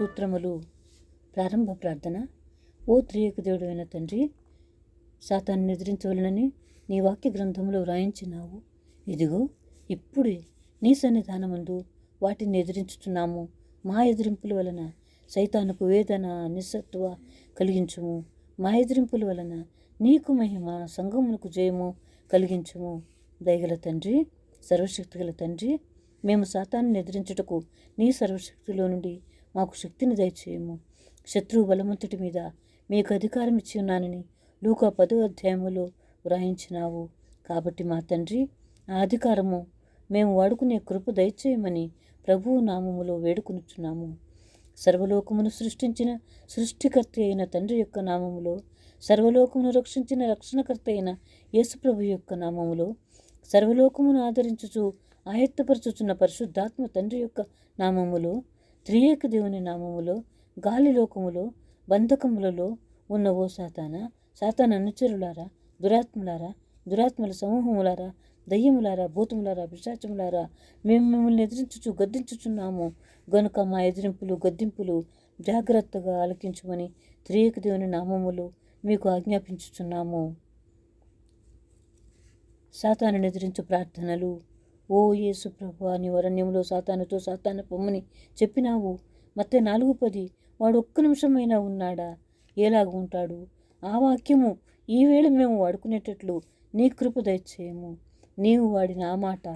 స్తోత్రములు. ప్రారంభ ప్రార్థన. ఓ త్రియేక దేవుడైన తండ్రి, సాతాన్ని ఎదిరించవలనని నీ వాక్య గ్రంథంలో వ్రాయించినావు. ఇదిగో ఇప్పుడే నీ సన్నిధానమందు వాటిని ఎదిరించుచున్నాము. మా ఎదిరింపుల వలన సైతానుకు వేదన నిస్సత్వ కలిగించుము. మా ఎదిరింపుల వలన నీకు మహిమ, సంఘమునకు జయము కలిగించుము. దయగల తండ్రి, సర్వశక్తిగల తండ్రి, మేము సాతాన్ని ఎదిరించుటకు నీ సర్వశక్తిలో నుండి మాకు శక్తిని దయచేయము. శత్రువు బలమంతటి మీద మీకు అధికారం ఇచ్చి ఉన్నానని లూకా 10వ అధ్యాయములో వ్రాయించినావు. కాబట్టి మా తండ్రి, ఆ అధికారము మేము వాడుకునే కృప దయచేయమని ప్రభువు నామములో వేడుకొనుచున్నాము. సర్వలోకమును సృష్టించిన సృష్టికర్త అయిన తండ్రి యొక్క నామములో, సర్వలోకమును రక్షించిన రక్షణకర్త అయిన యేసుప్రభు యొక్క నామములో, సర్వలోకమును ఆదరించుచు ఆయత్తపరచుచున్న పరిశుద్ధాత్మ తండ్రి యొక్క నామములో, త్రియేక దేవుని నామములో, గాలి లోకములో బంధకములలో ఉన్న ఓ సాతాన అనుచరులారా, దురాత్మల సమూహములారా, దయ్యములారా, భూతములారా, పిశాచములారా, మేము మిమ్మల్ని ఎదిరించుచు గద్దించుచున్నాము గనుక మా ఎదిరింపులు గద్దింపులు జాగ్రత్తగా ఆలకించుమని త్రియేక దేవుని నామములో మీకు ఆజ్ఞాపించుచున్నాము. సాతానుని ఎదిరించు ప్రార్థనలు. ఓ యేసు ప్రభువా, నీ అరణ్యంలో సాతానుతో సాతాను పొమ్మని చెప్పినావు. మత్తయి 4:10. వాడు ఒక్క నిమిషమైనా ఉన్నాడా? ఎలాగ ఉంటాడు? ఆ వాక్యము ఈవేళ మేము వాడుకునేటట్లు నీ కృప దయచేయము. నీవు వాడిన ఆ మాట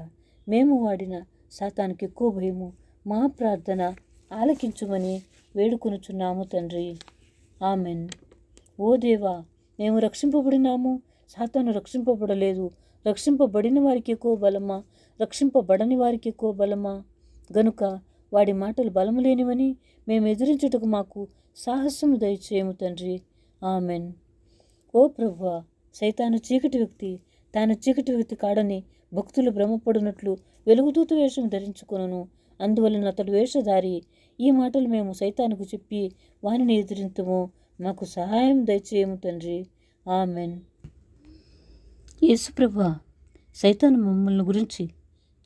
మేము వాడిన సాతానికి ఎక్కువ భయము. మా ప్రార్థన ఆలకించుమని వేడుకొనుచున్నాము తండ్రి. ఆమెన్. ఓ దేవా, మేము రక్షింపబడినాము, సాతాను రక్షింపబడలేదు. రక్షింపబడిన వారికి ఎక్కువ బలమా, రక్షింపబడని వారికి ఎక్కువ బలమా? గనుక వాడి మాటలు బలము లేనివని మేము ఎదిరించుటకు మాకు సాహసము దయచేయము తండ్రి. ఆమెన్. ఓ ప్రభువా, సైతాను చీకటి వ్యక్తి, తాను చీకటి వ్యక్తి కాడని భక్తులు భ్రమపడినట్లు వెలుగుదూత వేషం ధరించుకొనును. అందువలన అతడు వేషధారి. ఈ మాటలు మేము సైతానుకు చెప్పి వానిని ఎదిరింతుము. మాకు సహాయం దయచేయము తండ్రి. ఆమెన్. యేసుప్రభువా, సైతాను మమ్మల్ని గురించి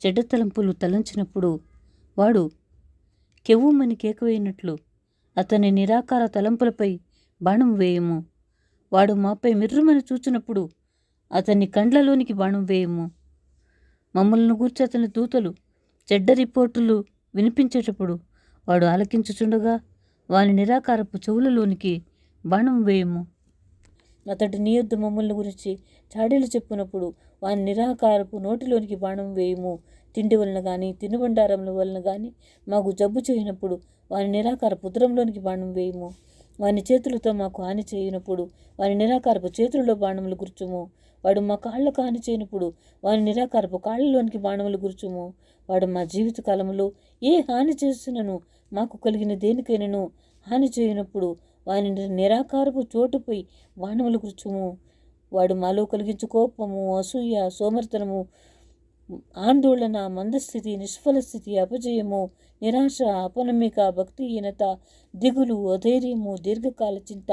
చెడ్డ తలంపులు తలంచినప్పుడు వాడు కెవ్వుమని కేకవేయినట్లు అతని నిరాకార తలంపులపై బాణం వేయము. వాడు మాపై మిర్రుమని చూచినప్పుడు అతని కండ్లలోనికి బాణం వేయము. మమ్మల్ని గూర్చి అతని దూతలు చెడ్డ రిపోర్టులు వినిపించేటప్పుడు వాడు ఆలకించుచుండగా వాని నిరాకారపు చెవులలోనికి బాణం వేయము. అతడు నీ యొద్ద మమ్మల్ని గురించి చాడీలు చెప్పినప్పుడు వాని నిరాకారపు నోటిలోనికి బాణం వేయము. తిండి వలన కానీ తినుబండారముల వలన కానీ మాకు జబ్బు చేయనప్పుడు వాని నిరాకారపు ఉదరంలోనికి బాణం వేయము. వాని చేతులతో మాకు హాని చేయనప్పుడు వాని నిరాకారపు చేతులలో బాణములు గుర్చుము. వాడు మా కాళ్ళకు హాని చేయనప్పుడు వాని నిరాకారపు కాళ్ళలోనికి బాణములు గుర్చుము. వాడు మా జీవిత కాలంలో ఏ హాని చేసినను మాకు కలిగిన దేనికైనాను హాని చేయనప్పుడు వాని నిరాకారపు చోటుపై బాణములు గుర్చుము. వాడు మాలో కలిగించు కోపము, అసూయ, సోమర్తనము, ఆందోళన, మందస్థితి, నిష్ఫల స్థితి, అపజయము, నిరాశ, అపనమ్మిక, భక్తిహీనత, దిగులు, అధైర్యము, దీర్ఘకాల చింత,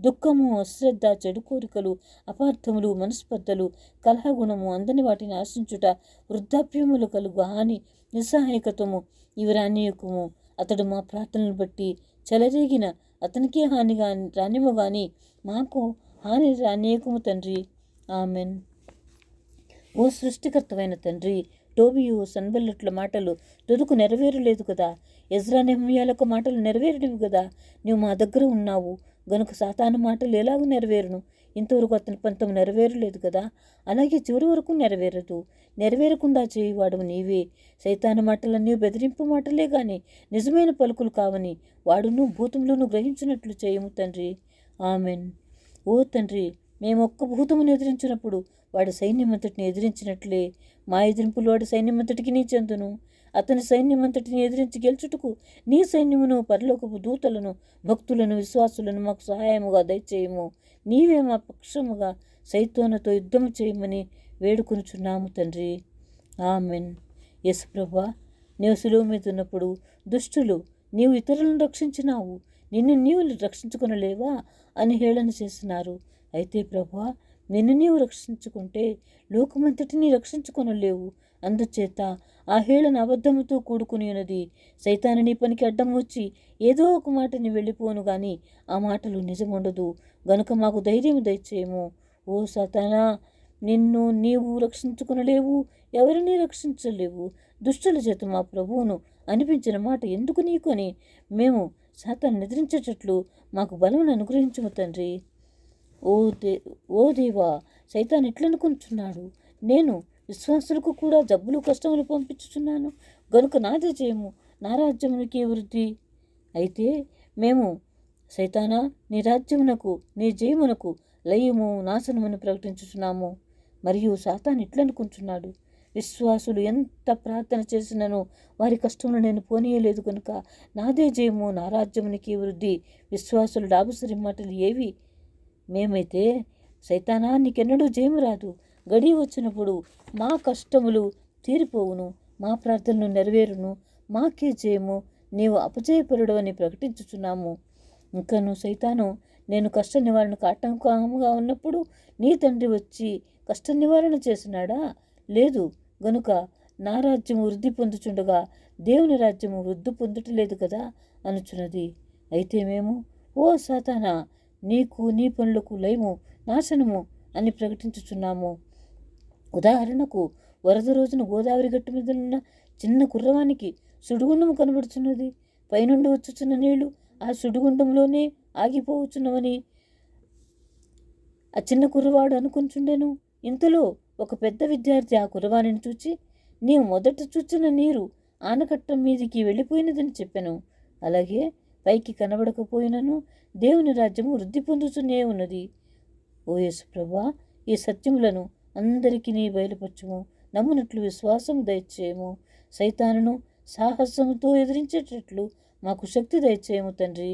దుఃఖము, అశ్రద్ధ, చెడు కోరికలు, అపార్థములు, మనస్పర్ధలు, కలహగుణము, అందని వాటిని ఆశించుట, వృద్ధాప్యములు కలుగు హాని, నిస్సహాయకత్వము, ఇవి రానియకము. అతడు మా ప్రార్థనలు బట్టి చెలరేగిన అతనికే హాని రానిము గాని మాకు హాని రానియకము తండ్రి. ఆమెన్. ఓ సృష్టికర్తవైన తండ్రి, టోబియు సన్బల్లట్ల మాటలు తుదకు నెరవేరలేదు కదా. ఎజ్రా నెహెమ్యాలకు మాటలు నెరవేరనివి కదా. నీవు మా దగ్గర ఉన్నావు గనుక సాతాను మాటలు ఎలాగూ నెరవేరును. ఇంతవరకు అతని పంతం నెరవేరలేదు కదా, అలాగే చివరి వరకు నెరవేరదు. నెరవేరకుండా చేయువాడవు నీవే. సైతాను మాటలన్నీ బెదిరింపు మాటలే గాని నిజమైన పలుకులు కావని వాడును భూతములను గ్రహించినట్లు చేయము తండ్రి. ఆమెన్. ఓ తండ్రి, మేము ఒక్క భూతమును ఎదిరించినప్పుడు వాడి సైన్యమంతటిని ఎదిరించినట్లే మా ఎదిరింపులు వాడి సైన్యమంతటికి నీ చెందును. అతని సైన్యమంతటిని ఎదిరించి గెలుచుటకు నీ సైన్యమును, పరలోకపు దూతలను, భక్తులను, విశ్వాసులను మాకు సహాయముగా దయచేయము. నీవే మా పక్షముగా సైతానుతో యుద్ధము చేయమని వేడుకొనుచున్నాము తండ్రి. ఆమెన్. యేసుప్రభువా, నీవు శిలువ మీద ఉన్నప్పుడు దుష్టులు నీవు ఇతరులను రక్షించినావు, నిన్ను నీవు రక్షించుకొనలేవా అని హేళన చేసినారు. అయితే ప్రభువా, నిన్ను నీవు రక్షించుకుంటే లోకమంతటినీ రక్షించుకొనలేవు అందుచేత ఆ హేళన అబద్ధముతో కూడుకుని ఉన్నది. సైతాను నీ పనికి అడ్డం వచ్చి ఏదో ఒక మాటని వెళ్ళిపోను గాని ఆ మాటలు నిజముండదు. గనుక మాకు ధైర్యం దయచేయము. ఓ సాతానా, నిన్ను నీవు రక్షించుకునలేవు, ఎవరినీ రక్షించలేవు. దుష్టుల చేత మా ప్రభువును అనిపించిన మాట ఎందుకు నీకు అని మేము సాతాను నిద్రించేటట్లు మాకు బలమును అనుగ్రహించుము తండ్రి. ఓ దేవా, సైతాన్ ఇట్లనుకుంటున్నాడు, నేను విశ్వాసులకు కూడా జబ్బులు కష్టములు పంపించుచున్నాను, గనుక నాదే జయము, నా రాజ్యమునికి వృద్ధి. అయితే మేము సైతానా, నీ రాజ్యమునకు నీ జయమునకు లయము నాశనమును ప్రకటించుచున్నాము. మరియు సాతాను ఇట్లనుకుంటున్నాడు, విశ్వాసులు ఎంత ప్రార్థన చేసినను వారి కష్టములు నేను పోనీయలేదు కనుక నాదే జయము, నా రాజ్యమునికి వృద్ధి. విశ్వాసులు డాబుసరి మాటలు ఏవి? మేమైతే సైతానా, నీకెన్నడూ జయము రాదు. గడి వచ్చినప్పుడు మా కష్టములు తీరిపోవును, మా ప్రార్థనలు నెరవేరును, మాకే జయము, నీవు అపజయపరుడు అని ప్రకటించుచున్నాము. ఇంకను సైతాను, నేను కష్ట నివారణకు ఆటంకంగా ఉన్నప్పుడు నీ తండ్రి వచ్చి కష్ట నివారణ చేసినాడా? లేదు. గనుక నా రాజ్యము వృద్ధి పొందుచుండగా దేవుని రాజ్యము వృద్ధి పొందటలేదు కదా అనుచున్నది. అయితే మేము, ఓ సాతానా, నీకు నీ పనులకు లయము నాశనము అని ప్రకటించుచున్నాము. ఉదాహరణకు వరద రోజున గోదావరి గట్టు మీద ఉన్న చిన్న కుర్రవానికి సుడిగుండము కనబడుచున్నది. పైనుండి వచ్చుచున్న నీళ్లు ఆ సుడిగుండంలోనే ఆగిపోవచ్చున్నవని ఆ చిన్న కుర్రవాడు అనుకుంటుండెను. ఇంతలో ఒక పెద్ద విద్యార్థి ఆ కుర్రవాణిని చూచి, నీవు మొదట చూచిన నీరు ఆనకట్ట మీదికి వెళ్ళిపోయినదని చెప్పాను. అలాగే పైకి కనబడకపోయినను దేవుని రాజ్యము వృద్ధి పొందుతూనే ఉన్నది. ఓ యేసు ప్రభువా, ఈ సత్యములను అందరికీ నీ బయలుపరచుము, నమ్మునట్లు విశ్వాసము దయచేయము, సైతానును సాహసముతో ఎదిరించేటట్లు మాకు శక్తి దయచేయము తండ్రి.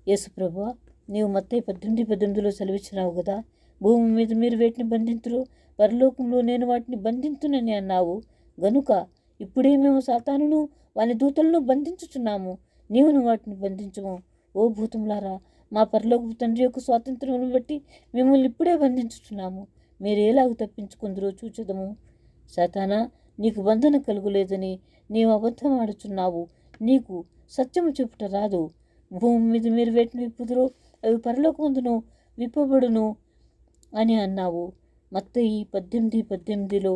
యేసు ప్రభువా, నీవు మత్తయి 18:18 సెలవిచ్చినావు కదా, భూమి మీద మీరు వేటిని బంధింతురు, పరలోకంలో నేను వాటిని బంధింతునని అన్నావు. గనుక ఇప్పుడే మేము సాతానును వాని దూతలను బంధించుచున్నాము, నీవును వాటిని బంధించుము. ఓ భూతములారా, మా పరలోకపు తండ్రి యొక్క స్వాతంత్రమును బట్టి మిమ్మల్ని ఇప్పుడే బంధించుచున్నాము. మీరు ఎలాగూ తప్పించుకుందరో చూచెదము. సాతానా, నీకు బంధన కలుగులేదని నీవు అబద్ధం ఆడుచున్నావు, నీకు సత్యము చెప్పుట రాదు. భూమి మీద మీరు వేటిని విప్పుదురో అవి పరలోకమందును విప్పబడును అని అన్నావు. మత్తయి 18:18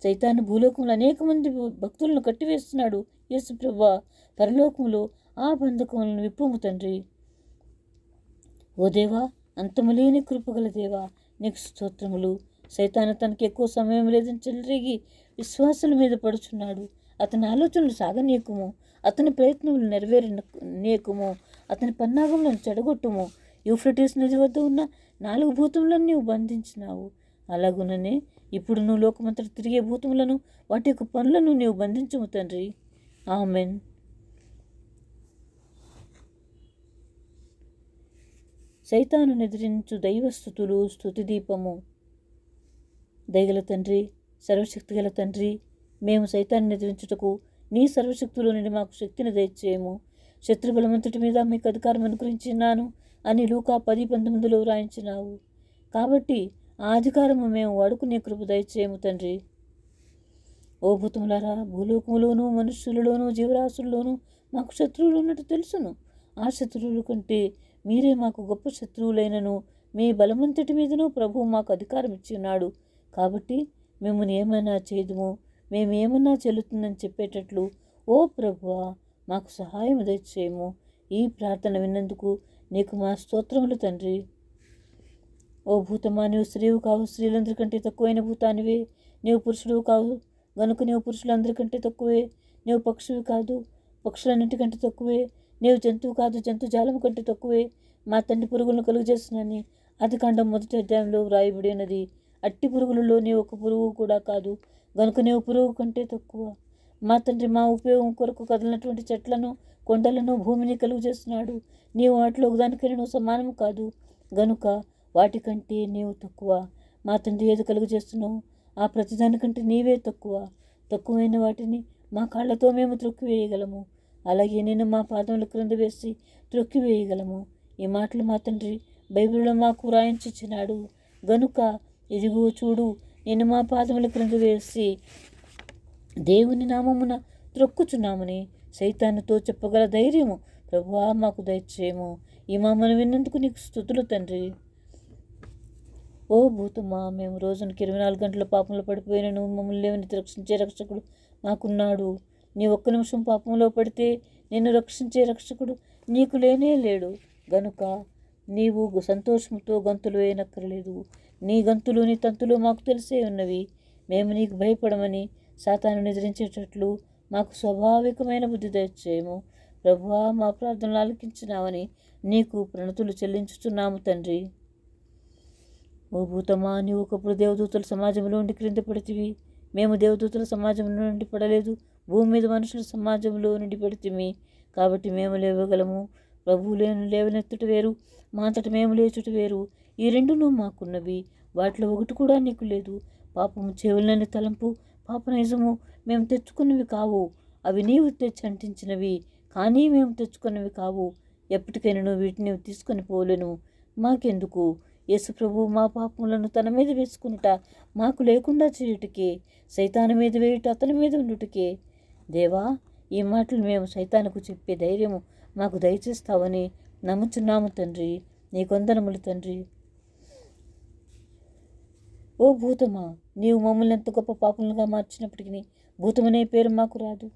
సైతాను భూలోకంలో అనేక మంది భక్తులను కట్టివేస్తున్నాడు. యేసు ప్రభువా, పరలోకంలో ఆ బంధకములను విప్పుము తండ్రి. ఓ దేవా, అంతములేని కృపగల దేవా, నీకు స్తోత్రములు. సైతాను తనకి ఎక్కువ సమయం లేదని చెలరేగి విశ్వాసుల మీద పడుచున్నాడు. అతని ఆలోచనలు సాగనీయకుము, అతని ప్రయత్నములు నెరవేరనీయకుము, అతని పన్నాగములను చెడగొట్టుము. యూఫ్రటీస్ నది వద్ద ఉన్న 4 భూతములను నీవు బంధించినావు. అలాగుననే ఇప్పుడు నువ్వు లోకమంతట తిరిగే భూతములను వాటి యొక్క పనులను నీవు బంధించుము తండ్రి. ఆమెన్. సైతాను ఎదిరించు దైవస్థుతులు స్తుతి దీపము. దయగల తండ్రి, సర్వశక్తిగల తండ్రి, మేము సైతాన్ని ఎదిరించుటకు నీ సర్వశక్తులు నుండి మాకు శక్తిని దయచేయము. శత్రుబలమంతటి మీద మీకు అధికారం అనుగ్రహించినాను అని లూకా 10:19 వ్రాయించినావు. కాబట్టి ఆ అధికారము మేము వాడుకునే కృప దయచేయము తండ్రి. ఓ భూతములారా, భూలోకములోను మనుష్యులలోను జీవరాశుల్లోనూ మాకు శత్రువులు ఉన్నట్టు తెలుసును. ఆ శత్రువుల కంటే మీరే మాకు గొప్ప శత్రువులైనను మీ బలమంతటి మీదనూ ప్రభువు మాకు అధికారం ఇచ్చి ఉన్నాడు. కాబట్టి మిమ్మల్ని ఏమైనా చేయదుము, మేమేమన్నా చెల్లుతుందని చెప్పేటట్లు ఓ ప్రభువా, మాకు సహాయం దయచేయము. ఈ ప్రార్థన విన్నందుకు నీకు మా స్తోత్రములు తండ్రి. ఓ భూతమా, నీవు స్త్రీవు కావు, స్త్రీలందరికంటే తక్కువైన భూతానివే. నీవు పురుషుడు కావు గనుక నీవు పురుషులందరికంటే తక్కువే. నీవు పక్షివి కాదు, పక్షులన్నింటికంటే తక్కువే. నీవు జంతువు కాదు, జంతుజాలము కంటే తక్కువే. మా తండ్రి పురుగులను కలుగజేసినని ఆదికాండం 1వ అధ్యాయంలో వ్రాయబడినది. అట్టి పురుగులలో నీవు ఒక పురుగు కూడా కాదు, గనుక నీవు పురుగు కంటే తక్కువ. మా తండ్రి మా ఉపయోగం కొరకు కదిలినటువంటి చెట్లను, కొండలను, భూమిని కలుగు చేస్తున్నాడు. నీవు వాటిలో ఒకదానికైనా నువ్వు సమానము కాదు, గనుక వాటికంటే నీవు తక్కువ. మా తండ్రి ఏది కలుగు చేస్తున్నావు ఆ ప్రతిదానికంటే నీవే తక్కువ. తక్కువైన వాటిని మా కాళ్లతో మేము త్రొక్కివేయగలము, అలాగే నేను మా పాదముల క్రింద వేసి త్రొక్కివేయగలము. ఈ మాటలు మా తండ్రి బైబిల్లో మాకు వ్రాయించినాడు. గనుక ఇదిగో చూడు, నేను మా పాదముల క్రింద వేసి దేవుని నామమున త్రొక్కుచున్నామని సైతానుతో చెప్పగల ధైర్యము ప్రభువా మాకు దయచేయము. ఈ మామను విన్నందుకు నీకు స్తుతులు తండ్రి. ఓ భూతమా, మేము రోజునికి 24 గంటల పాపంలో పడిపోయిన నువ్వు మమ్మల్ని లేవనెత్తి రక్షించే రక్షకుడు మాకున్నాడు. నీ ఒక్క నిమిషం పాపంలో పడితే నిన్ను రక్షించే రక్షకుడు నీకు లేనే లేడు. గనుక నీవు సంతోషంతో గంతులు వేయనక్కర్లేదు. నీ గంతులు నీ తంతులు మాకు తెలిసే ఉన్నవి. మేము నీకు భయపడమని సాతాను నిద్రించేటట్లు మాకు స్వాభావికమైన బుద్ధి దయచేయము. ప్రభువా, మా ప్రార్థనలు ఆలకించినావని నీకు ప్రణతులు చెల్లించుతున్నాము తండ్రి. ఓ భూతమా, నీవు ఒకప్పుడు దేవదూతల సమాజంలో ఉండి క్రింద పడితివి. మేము దేవదూతల సమాజంలో నుండి పడలేదు, భూమి మీద మనుషుల సమాజంలో నుండి పడితిమి. కాబట్టి మేము లేవగలము. ప్రభువు లేవనెత్తుట వేరు, మా అంతట మేము లేచుట వేరు. ఈ రెండును మాకున్నవి, వాటిలో ఒకటి కూడా నీకు లేదు. పాపము చెవులని తలంపు, పాపనైజము మేము తెచ్చుకున్నవి కావు. అవి నీవు తెచ్చి అంటించినవి, కానీ మేము తెచ్చుకున్నవి కావు. ఎప్పటికైనా వీటిని తీసుకొని పోలేను. మాకెందుకు? యేసు ప్రభు మా పాపములను తన మీద వేసుకునుట మాకు లేకుండా చేయుటకే, సైతాను మీద వేయుట అతని మీద ఉండుటకే. దేవా, ఈ మాటలు మేము సైతానుకు చెప్పే ధైర్యము మాకు దయచేస్తావని నమ్ముచున్నాము తండ్రి. నీ కొందనములు తండ్రి. ఓ భూతమా, నీవు మమ్మల్ని ఎంత గొప్ప పాపములుగా మార్చినప్పటికీ భూతమనే పేరు మాకు రాదు,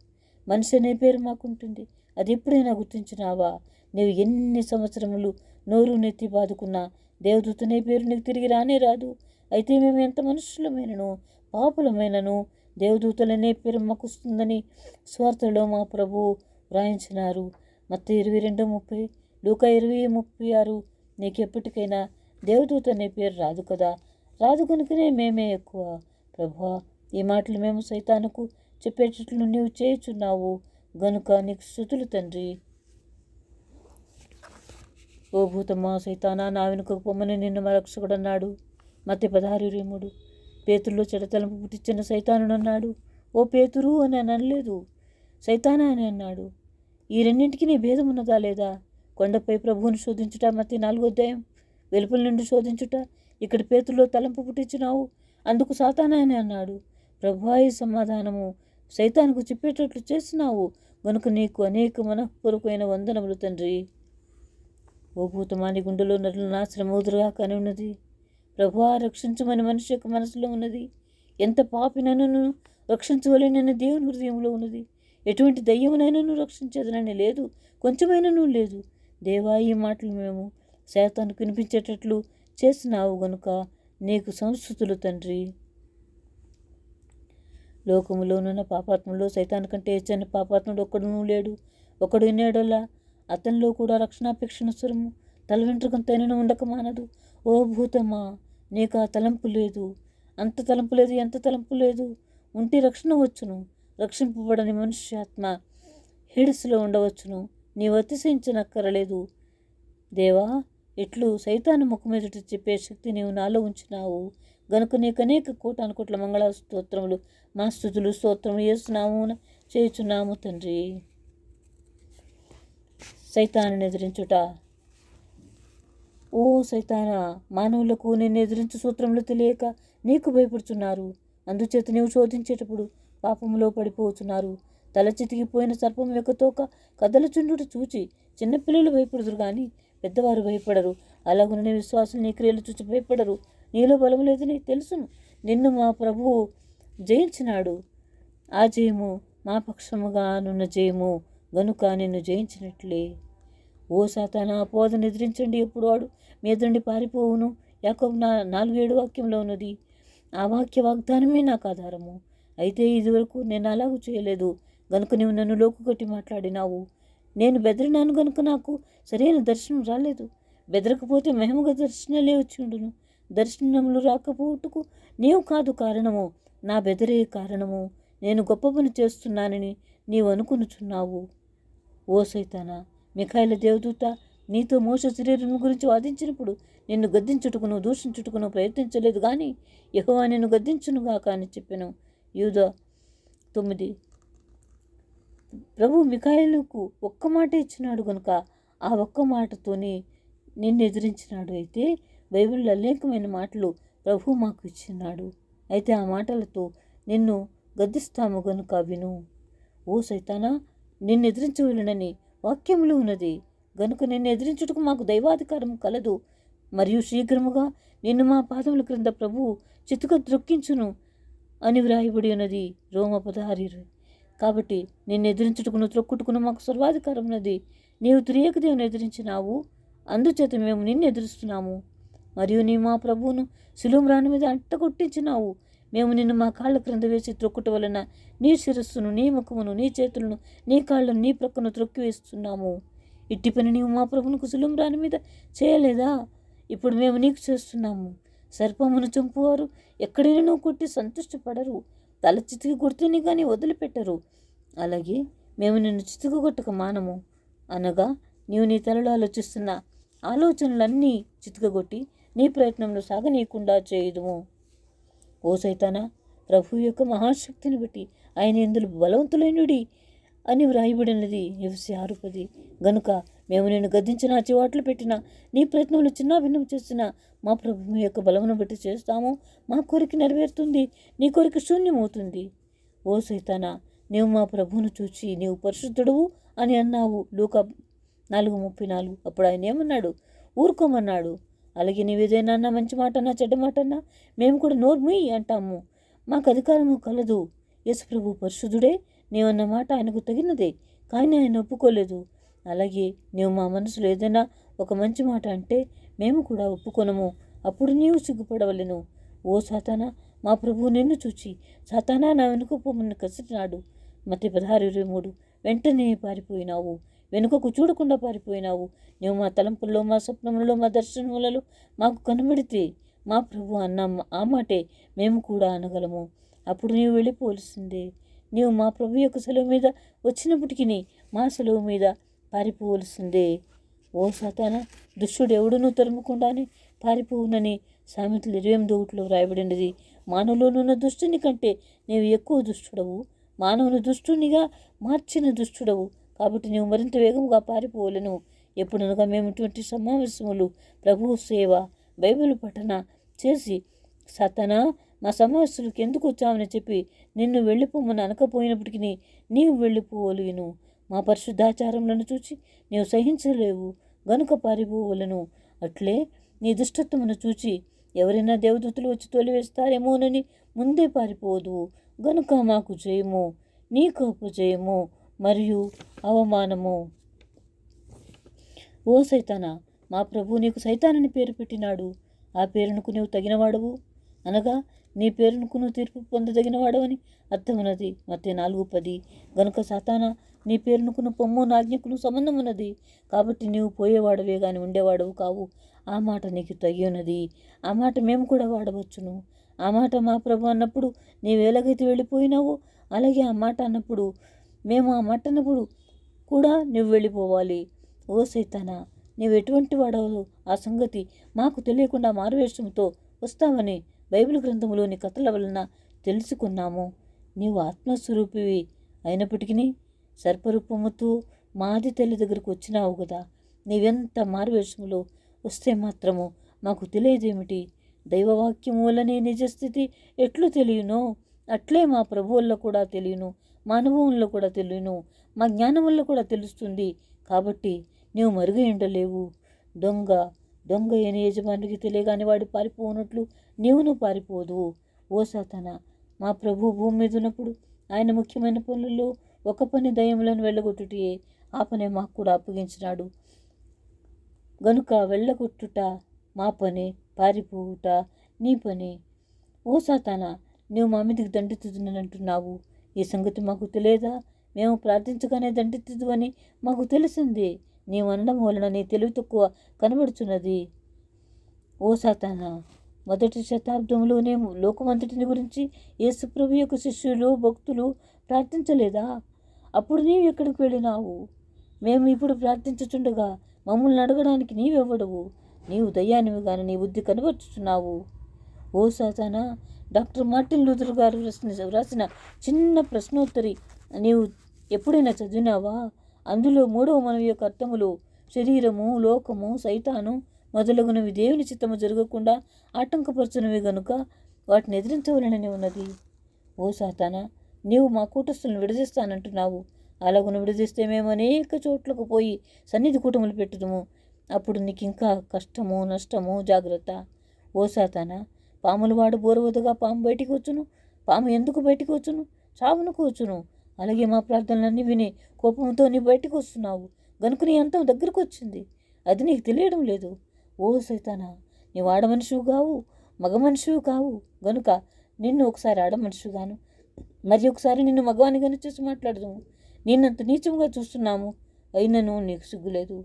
మనిషి అనే పేరు మాకుంటుంది. అది ఎప్పుడైనా గుర్తించినావా? నీవు ఎన్ని సంవత్సరములు నోరు నెత్తి బాదుకున్నా దేవదూతనే పేరు నీకు తిరిగి రానే రాదు. అయితే మేము ఎంత మనుషులమైనను పాపులమైనను దేవదూతలనే పేరు మాకు వస్తుందని స్వార్థలో మా ప్రభు వ్రాయించినారు. మత్తయి 22:30, లూకా 20:36. నీకెప్పటికైనా దేవదూత అనే పేరు రాదు కదా. రాదు కనుకనే మేమే ఎక్కువ. ప్రభువా, ఈ మాటలు మేము సైతానుకు చెప్పేటట్లు నీవు చేయుచున్నావు గనుక నీకు స్తుతులు తండ్రి. ఓ భూతమా, సైతానా, నా వెనుకకు పొమ్మని నిన్ను మా రక్షకుడు అన్నాడు. మత్తయి 16:23. పేతురులో చెడతలంపు పుట్టించిన సైతాను అన్నాడు. ఓ పేతురు అని అనలేదు, సైతానా అని అన్నాడు. ఈ రెండింటికి నీ భేదం ఉన్నదా లేదా? కొండపై ప్రభువుని శోధించుట మత్తయి 4:0. వెలుపల నుండి శోధించుట. ఇక్కడ పేతురులో తలంపు పుట్టించినావు, అందుకు సాతానా అని అన్నాడు. ప్రభువా, ఈ సమాధానము సైతానుకు చెప్పేటట్లు చేసినావు గనుక నీకు అనేక మనఃపూర్వకమైన వందనములు తండ్రి. ఓ భూతమా, నీ గుండెలో నరుల నాశనం ఊదురుగా కాని ఉన్నది. ప్రభువా, రక్షించమని మనిషి యొక్క మనసులో ఉన్నది. ఎంత పాపినను రక్షించవలెనని దేవుని హృదయంలో ఉన్నది. ఎటువంటి దయ్యమునైనను రక్షించేదనని లేదు, కొంచెమైనను లేదు. దేవా, ఈ మాటలు మేము శాతానికి వినిపించేటట్లు చేసినావు గనుక నీకు సంస్తుతులు తండ్రి. లోకములోనున్న పాపాత్మలో సైతాను కంటే హెచ్చైన పాపాత్ముడు ఒక్కడునూ లేడు. ఒకడు వినేడలా అతనిలో కూడా రక్షణాపేక్షణ స్వరము తల వెంట్రుకంతైనను ఉండక మానదు. ఓ భూతమా, నీకు ఆ తలంపు లేదు, అంత తలంపు లేదు, ఎంత తలంపు లేదు. ఉంటే రక్షణ వచ్చును. రక్షింపబడని మనుష్యాత్మ హేడస్లో ఉండవచ్చును. నీవు అతిశయించనక్కరలేదు. దేవా, ఇట్లు సైతాను ముఖం ఎదుట చెప్పే శక్తి నీవు నాలో ఉంచినావు గనుక నీకు అనేక కోటానుకోట్ల మంగళ స్తోత్రములు, మా స్తుతులు స్తోత్రములు చేస్తున్నాము చేయుచున్నాము తండ్రి. సైతాను ఎదిరించుట. ఓ సైతానా, మానవులకు నిన్ను ఎదిరించు సూత్రములు తెలియక నీకు భయపడుతున్నారు. అందుచేత నీవు శోధించేటప్పుడు పాపములో పడిపోతున్నారు. తల చితికిపోయిన సర్పం యొక్క తోక కదలచుండుట చూచి చిన్నపిల్లలు భయపడుదురు కానీ పెద్దవారు భయపడరు. అలాగుననే విశ్వాసులు నీ క్రియలు చూచి భయపడరు. నీలో బలము లేదని తెలుసును. నిన్ను మా ప్రభువు జయించినాడు. ఆ జయము మా పక్షముగా నున్న జయము గనుక నిన్ను జయించినట్లే. ఓ సాతానా, అపవాదిని ఎదిరించండి, ఎప్పుడు వాడు మీదండి పారిపోవును. యాకోబు 4:7 వాక్యంలో ఉన్నది. ఆ వాక్య వాగ్దానమే నాకు ఆధారము. అయితే ఇదివరకు నేను అలాగూ చేయలేదు గనుక నీవు నన్ను లోకు కొట్టి మాట్లాడినావు. నేను బెదిరినాను గనుక నాకు సరైన దర్శనం రాలేదు. బెదరకపోతే మహిమగా దర్శనాలే వచ్చి ఉండును. దర్శనములు రాకపోటుకు నీవు కాదు కారణము, నా బెదరే కారణము. నేను గొప్ప పని చేస్తున్నానని నీవు అనుకునుచున్నావు. ఓ సైతానా, మిఖాయిల దేవదూత నీతో మోసే శరీరం గురించి వాదించినప్పుడు నిన్ను గద్దించుటకును దూషించుటకును ప్రయత్నించలేదు కానీ యెహోవా నిన్ను గద్దించునుగా కానీ చెప్పాను. యూదా 9. ప్రభు మిఖాయిలకు ఒక్క మాట ఇచ్చినాడు గనుక ఆ ఒక్క మాటతోనే నిన్ను ఎదిరించినాడు. అయితే బైబిల్లో అనేకమైన మాటలు ప్రభు మాకు ఇచ్చినాడు. అయితే ఆ మాటలతో నిన్ను గద్దిస్తాము గనుక విను. ఓ సైతానా, నిన్ను ఎదిరించవలనని వాక్యములు ఉన్నది గనుక నిన్ను ఎదిరించుటకు మాకు దైవాధికారం కలదు. మరియు శీఘ్రముగా నిన్ను మా పాదముల క్రింద ప్రభువు చితుక ద్రొక్కించును అని వ్రాయబడి ఉన్నది. రోమ 16. కాబట్టి నిన్ను ఎదిరించుటకును త్రొక్కుటకును మాకు సర్వాధికారం ఉన్నది. నీవు త్రియేక దేవుని ఎదిరించినావు, అందుచేత మేము నిన్ను ఎదురిస్తున్నాము. మరియు నీ మా ప్రభువును శిలువ మ్రాను మీద అంటగొట్టించినావు. మేము నిన్ను మా కాళ్ళ క్రింద వేసి త్రొక్కుట వలన నీ శిరస్సును, నీ ముఖమును, నీ చేతులను, నీ కాళ్ళను, నీ ప్రక్కను త్రొక్కివేస్తున్నాము. ఇట్టి పని నీవు మా ప్రభువునకు శిలువ మ్రాను మీద చేయలేదా? ఇప్పుడు మేము నీకు చేస్తున్నాము. సర్పమును చంపువారు ఎక్కడైనా కొట్టి సంతృష్టిపడరు, తల చితికి కొడితేనే కానీ వదిలిపెట్టరు. అలాగే మేము నిన్ను చితుకగొట్టక మానము. అనగా నీవు నీ తలలో ఆలోచిస్తున్న ఆలోచనలన్నీ చితుకగొట్టి నీ ప్రయత్నంలో సాగనీయకుండా చేయుదుము. ఓ సైతానా, ప్రభు యొక్క మహాశక్తిని బట్టి ఆయన ఎందులో బలవంతులైనడి అని వ్రాయబడినది. ఎఫెసీ 6:10. గనుక మేము నేను గద్దించిన చివాట్లు పెట్టిన నీ ప్రయత్నంలో చిన్న భిన్నం చేసిన మా ప్రభు యొక్క బలమును బట్టి చేస్తాము. మా కోరిక నెరవేరుతుంది, నీ కోరిక శూన్యమవుతుంది. ఓ సైతానా, నీవు మా ప్రభువును చూచి నీవు పరిశుద్ధుడవు అని అన్నావు. లూకా 4:34. అప్పుడు ఆయన ఏమన్నాడు? ఊరుకోమన్నాడు. అలాగే నీవేదైనా అన్నా, మంచి మాట అన్నా, చెడ్డ మాట అన్నా, మేము కూడా నోర్ముయ్ అంటాము. మాకు అధికారము కలదు. యేసు ప్రభు పరిశుద్ధుడే. నీవన్న మాట ఆయనకు తగినదే, కానీ ఆయన ఒప్పుకోలేదు. అలాగే నీవు మా మనసులో ఏదైనా ఒక మంచి మాట అంటే మేము కూడా ఒప్పుకొనము. అప్పుడు నీవు సిగ్గుపడవలెను. ఓ సాతానా, మా ప్రభువు నిన్ను చూచి సాతానా నా వెనుక పొమ్మని కసిరినాడు. మత్తయి 16:23. వెంటనే పారిపోయినావు, వెనుకకు చూడకుండా పారిపోయినావు. నీవు మా తలంపుల్లో, మా స్వప్నములలో, మా దర్శనములలో మాకు కనబడితే మా ప్రభు అన్న ఆ మాటే మేము కూడా అనగలము. అప్పుడు నీవు వెళ్ళిపోవలసిందే. నీవు మా ప్రభు యొక్క సెలవు మీద వచ్చినప్పటికీ మా సెలవు మీద పారిపోవలసిందే. ఓ సాతానా, దుష్టుడు ఎవడునూ తరుముకుండానే పారిపోవునని సామెతలు 28:1 వ్రాయబడినది. మానవులోనున్న దుష్టుని కంటే నీవు ఎక్కువ దుష్టుడవు, మానవుని దుష్టునిగా మార్చిన దుష్టుడవు. కాబట్టి నీవు మరింత వేగంగా పారిపోవలను. ఎప్పుడనగా మేము ఇటువంటి సమావేశములు, ప్రభువు సేవ, బైబిల్ పఠన చేసి సాతానా మా సమావేశాలకు ఎందుకు వచ్చామని చెప్పి నిన్ను వెళ్ళిపోమని అనకపోయినప్పటికీ నీవు వెళ్ళిపోవలేను. మా పరిశుద్ధాచారములను చూచి నీవు సహించలేవు గనుక పారిపోవలను. అట్లే నీ దుష్టత్వమును చూచి ఎవరైనా దేవదూతలు వచ్చి తోలివేస్తారేమోనని ముందే పారిపోదు గనుక మాకు జయము, నీకు అపజయము మరియు అవమానము. ఓ సైతానా, మా ప్రభు నీకు సైతానని పేరు పెట్టినాడు. ఆ పేరునకు నీవు తగినవాడవు, అనగా నీ పేరునకు నువ్వు తీర్పు పొందదగినవాడవని అర్థమున్నది. మత్తయి 4:10. గనుక సాతానా, నీ పేరునకును పొమ్ము నాజ్ఞకును సంబంధమున్నది. కాబట్టి నీవు పోయేవాడవే గాని ఉండేవాడవు కావు. ఆ మాట నీకు తగి ఉన్నది. ఆ మాట మేము కూడా వాడవచ్చును. ఆ మాట మా ప్రభు అన్నప్పుడు నీవేలాగైతే వెళ్ళిపోయినావో అలాగే ఆ మాట అన్నప్పుడు మేము ఆ మాట అన్నప్పుడు కూడా నువ్వు వెళ్ళిపోవాలి. ఓ సైతానా, నీవు ఎటువంటి వాడవు ఆ సంగతి మాకు తెలియకుండా మారువేషంతో వస్తావని బైబిల్ గ్రంథములోని కథల వలన తెలుసుకున్నాము. నీవు ఆత్మస్వరూపివి అయినప్పటికీ సర్పరూపముతో మాది తల్లి దగ్గరకు వచ్చినావు కదా. నీవెంత మారువేషములో వస్తే మాత్రము మాకు తెలియదేమిటి? దైవవాక్యము వల్లనే నిజస్థితి ఎట్లు తెలియనో అట్లే మా ప్రభు వల్ల కూడా తెలియను, మా అనుభవంలో కూడా తెలియను, మా జ్ఞానం వల్ల కూడా తెలుస్తుంది. కాబట్టి నీవు మరుగు ఉండలేవు. దొంగ అని యజమానికి తెలియగాని వాడు పారిపోనట్లు నీవును పారిపోదు. ఓ సాతానా, మా ప్రభు భూమి మీద ఉన్నప్పుడు ఆయన ముఖ్యమైన పనులలో ఒక పని దయ్యములను వెళ్ళగొట్టుటే. ఆ పనే మాకు కూడా అప్పగించినాడు గనుక వెళ్ళగొట్టుట మా పని, పారిపోవుట నీ పని. ఓ సాతానా, నీవు మా మీదకి దండెత్తుతున్నంటున్నావు. ఈ సంగతి మాకు తెలియదా? మేము ప్రార్థించగానే దండెత్తుదు అని మాకు తెలిసింది. నీవు అనడం వలన నీ తెలివి తక్కువ కనబడుచున్నది. ఓ సాతానా, 1వ శతాబ్దంలోనే లోకమంతటిని గురించి యేసుప్రభు యొక్క శిష్యులు, భక్తులు ప్రార్థించలేదా? అప్పుడు నీవు ఎక్కడికి వెళ్ళినావు? మేము ఇప్పుడు ప్రార్థించుచుండగా మమ్మల్ని అడగడానికి నీవెవ్వడవు? నీవు దయ్యానివి గాని నీ బుద్ధి కనబరుచుతున్నావు. ఓ సాతానా, డాక్టర్ మార్టిన్ లూథర్ గారు వ్రాసిన చిన్న ప్రశ్నోత్తరి నీవు ఎప్పుడైనా చదివినావా? అందులో 3వ మనవి యొక్క అర్థములు శరీరము, లోకము, సైతాను మొదలగునవి దేవుని చిత్తము జరగకుండా ఆటంకపరచునవి గనుక వాటిని ఎదిరించవలనని ఉన్నది. ఓ సాతానా, నీవు మా కూటస్థులను విడదీస్తానంటున్నావు. అలాగున విడదీస్తే మేము అనేక చోట్లకు పోయి సన్నిధి కూటములు పెట్టుదుము. అప్పుడు నీకు ఇంకా కష్టము, నష్టము. జాగ్రత్త. ఓ సాతానా, పాములు వాడు బోరవదుగా పాము బయటికి వచ్చును. పాము ఎందుకు బయటికి వచ్చును? చావునకు వచ్చును. అలాగే మా ప్రార్థనలన్నీ విని కోపంతో నీ బయటికి వస్తున్నావు గనుక నీ అంతం దగ్గరకు వచ్చింది. అది నీకు తెలియడం లేదు. ఓ సైతానా, నీవు ఆడ మనిషివి కావు, మగ మనిషివి కావు గనుక నిన్ను ఒకసారి ఆడ మనిషిగాను మరి ఒకసారి నిన్ను మగవానిగాను చూసి మాట్లాడదాము. నిన్నంత నీచంగా చూస్తున్నాము, అయినను నీకు సిగ్గులేదు.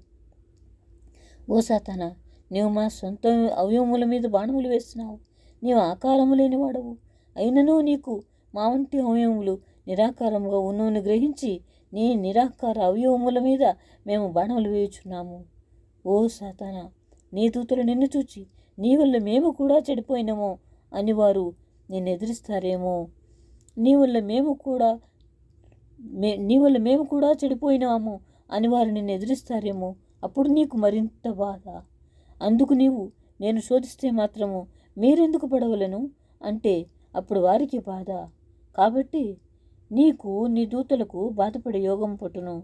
ఓ సాతానా, నీవు మా సొంత అవయవముల మీద బాణములు వేస్తున్నావు. నీవు ఆకారము లేని వాడవు, అయినను నీకు మా వంటి అవయవములు నిరాకారముగా ఉన్నవని గ్రహించి నీ నిరాకార అవయవముల మీద మేము బాణములు వేయుచున్నాము. ఓ సాతానా, నీ దూతలు నిన్ను చూచి నీ వల్ల మేము కూడా చెడిపోయినామో అని వారు నిన్ను ఎదిరిస్తారేమో. నీ వల్ల మేము కూడా చెడిపోయినాము అని వారు నిన్ను ఎదిరిస్తారేమో. అప్పుడు నీకు మరింత బాధ. అందుకు నీవు నేను శోధిస్తే మాత్రము మీరెందుకు పడవలను అంటే అప్పుడు వారికి బాధ. కాబట్టి నీకు నీ దూతలకు బాధపడే యోగం పట్టును.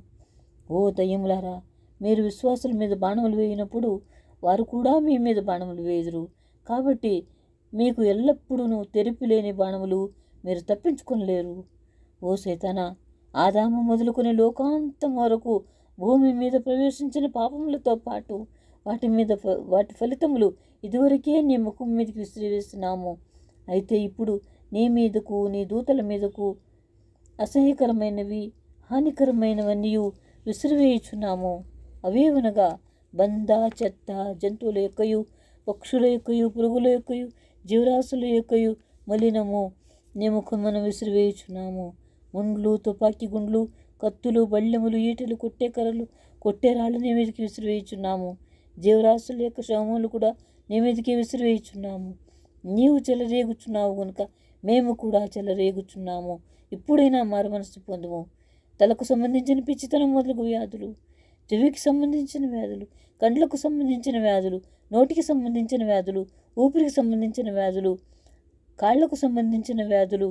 ఓ దయ్యములారా, మీరు విశ్వాసుల మీద బాణములు వేయినప్పుడు వారు కూడా మీ మీద బాణములు వేయుదురు. కాబట్టి మీకు ఎల్లప్పుడూ తెరిపిలేని బాణములు మీరు తప్పించుకొనలేరు. ఓ సైతానా, ఆదాము మొదలుకొని లోకాంతం వరకు భూమి మీద ప్రవేశించిన పాపములతో పాటు వాటి ఫలితములు ఇదివరకే నీ ముఖం మీదకి విసిరివేస్తున్నాము. అయితే ఇప్పుడు నీ మీదకు నీ దూతల మీదకు అసహ్యకరమైనవి హానికరమైనవన్నీ విసిరివేయుచున్నాము. అవేవనగా బంద, చెత్త, జంతువుల యొక్కయు, పక్షుల యొక్కయు, పురుగుల యొక్కయు, జీవరాశుల యొక్కయు మలినము నీ ముఖమున విసిరివేయుచున్నాము. ముండ్లు, తుపాకీ గుండ్లు, కత్తులు, బళ్ళెములు, ఈటెలు, కొట్టే కర్రలు, కొట్టే రాళ్ళు నీ మీదకి విసిరివేయుచున్నాము. జీవరాశుల యొక్క శవములు కూడా నీ మీదకి విసిరివేయుచున్నాము. నీవు చెలరేగుచున్నావు గనుక మేము కూడా చెలరేగుచున్నాము. ఇప్పుడైనా మారుమనసు పొందుము. తలకు సంబంధించిన పిచ్చితనం మొదలగు వ్యాధులు, చెవికి సంబంధించిన వ్యాధులు, కండ్లకు సంబంధించిన వ్యాధులు, నోటికి సంబంధించిన వ్యాధులు, ఊపిరికి సంబంధించిన వ్యాధులు, కాళ్లకు సంబంధించిన వ్యాధులు,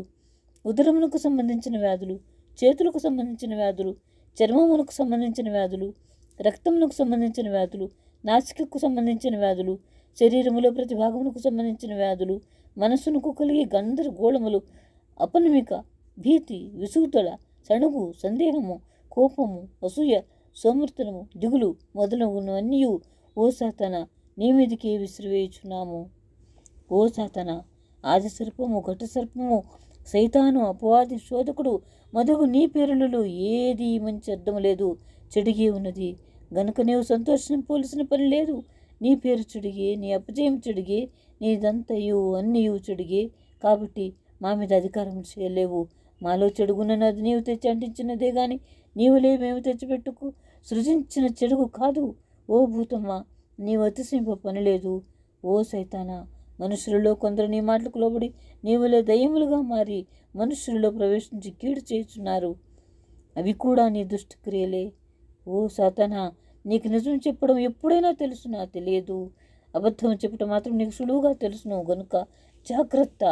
ఉదరమునకు సంబంధించిన వ్యాధులు, చేతులకు సంబంధించిన వ్యాధులు, చర్మమునకు సంబంధించిన వ్యాధులు, రక్తమునకు సంబంధించిన వ్యాధులు, నాసికకు సంబంధించిన వ్యాధులు, శరీరములో ప్రతి భాగమునకు సంబంధించిన వ్యాధులు, మనస్సునకు కలిగే గందరగోళములు, అపనమిక, భీతి, విసుగుదల, సణుగు, సందేహము, కోపము, అసూయ, సోమర్తనము, దిగులు మొదలగునవన్నీ ఓ సాతానా నీ మీదకే విసిరివేయుచున్నాము. ఓ సాతానా, ఆది సర్పము, ఘట సర్పము, సైతాను, అపవాది, శోధకుడు మొదగు నీ పేరులలో ఏది మంచి అర్థము లేదు, చెడిగే ఉన్నది గనుక నీవు సంతోషింపవలసిన పని లేదు. నీ పేరు చెడిగే, నీ అపజయం చెడిగే, నీదంతయు అన్నీయు చెడిగే. కాబట్టి మా మీద అధికారం చేయలేవు. మాలో చెడుగున్నది నీవు తెచ్చి అంటించినదే గాని నీవులే మేము తెచ్చిపెట్టుకు సృజించిన చెడుగు కాదు. ఓ భూతమ్మ, నీవు అతిశయింప పనిలేదు. ఓ సైతానా, మనుషులలో కొందరు నీ మాటలకు లోబడి నీవులే దయ్యములుగా మారి మనుషులలో ప్రవేశించి కీడు చేయుచున్నారు. అవి కూడా నీ దుష్టక్రియలే. ఓ సాతానా, నీకు నిజం చెప్పడం ఎప్పుడైనా తెలుసునా? తెలియదు. అబద్ధం చెప్పడం మాత్రం నీకు సులువుగా తెలుసును గనుక జాగ్రత్త.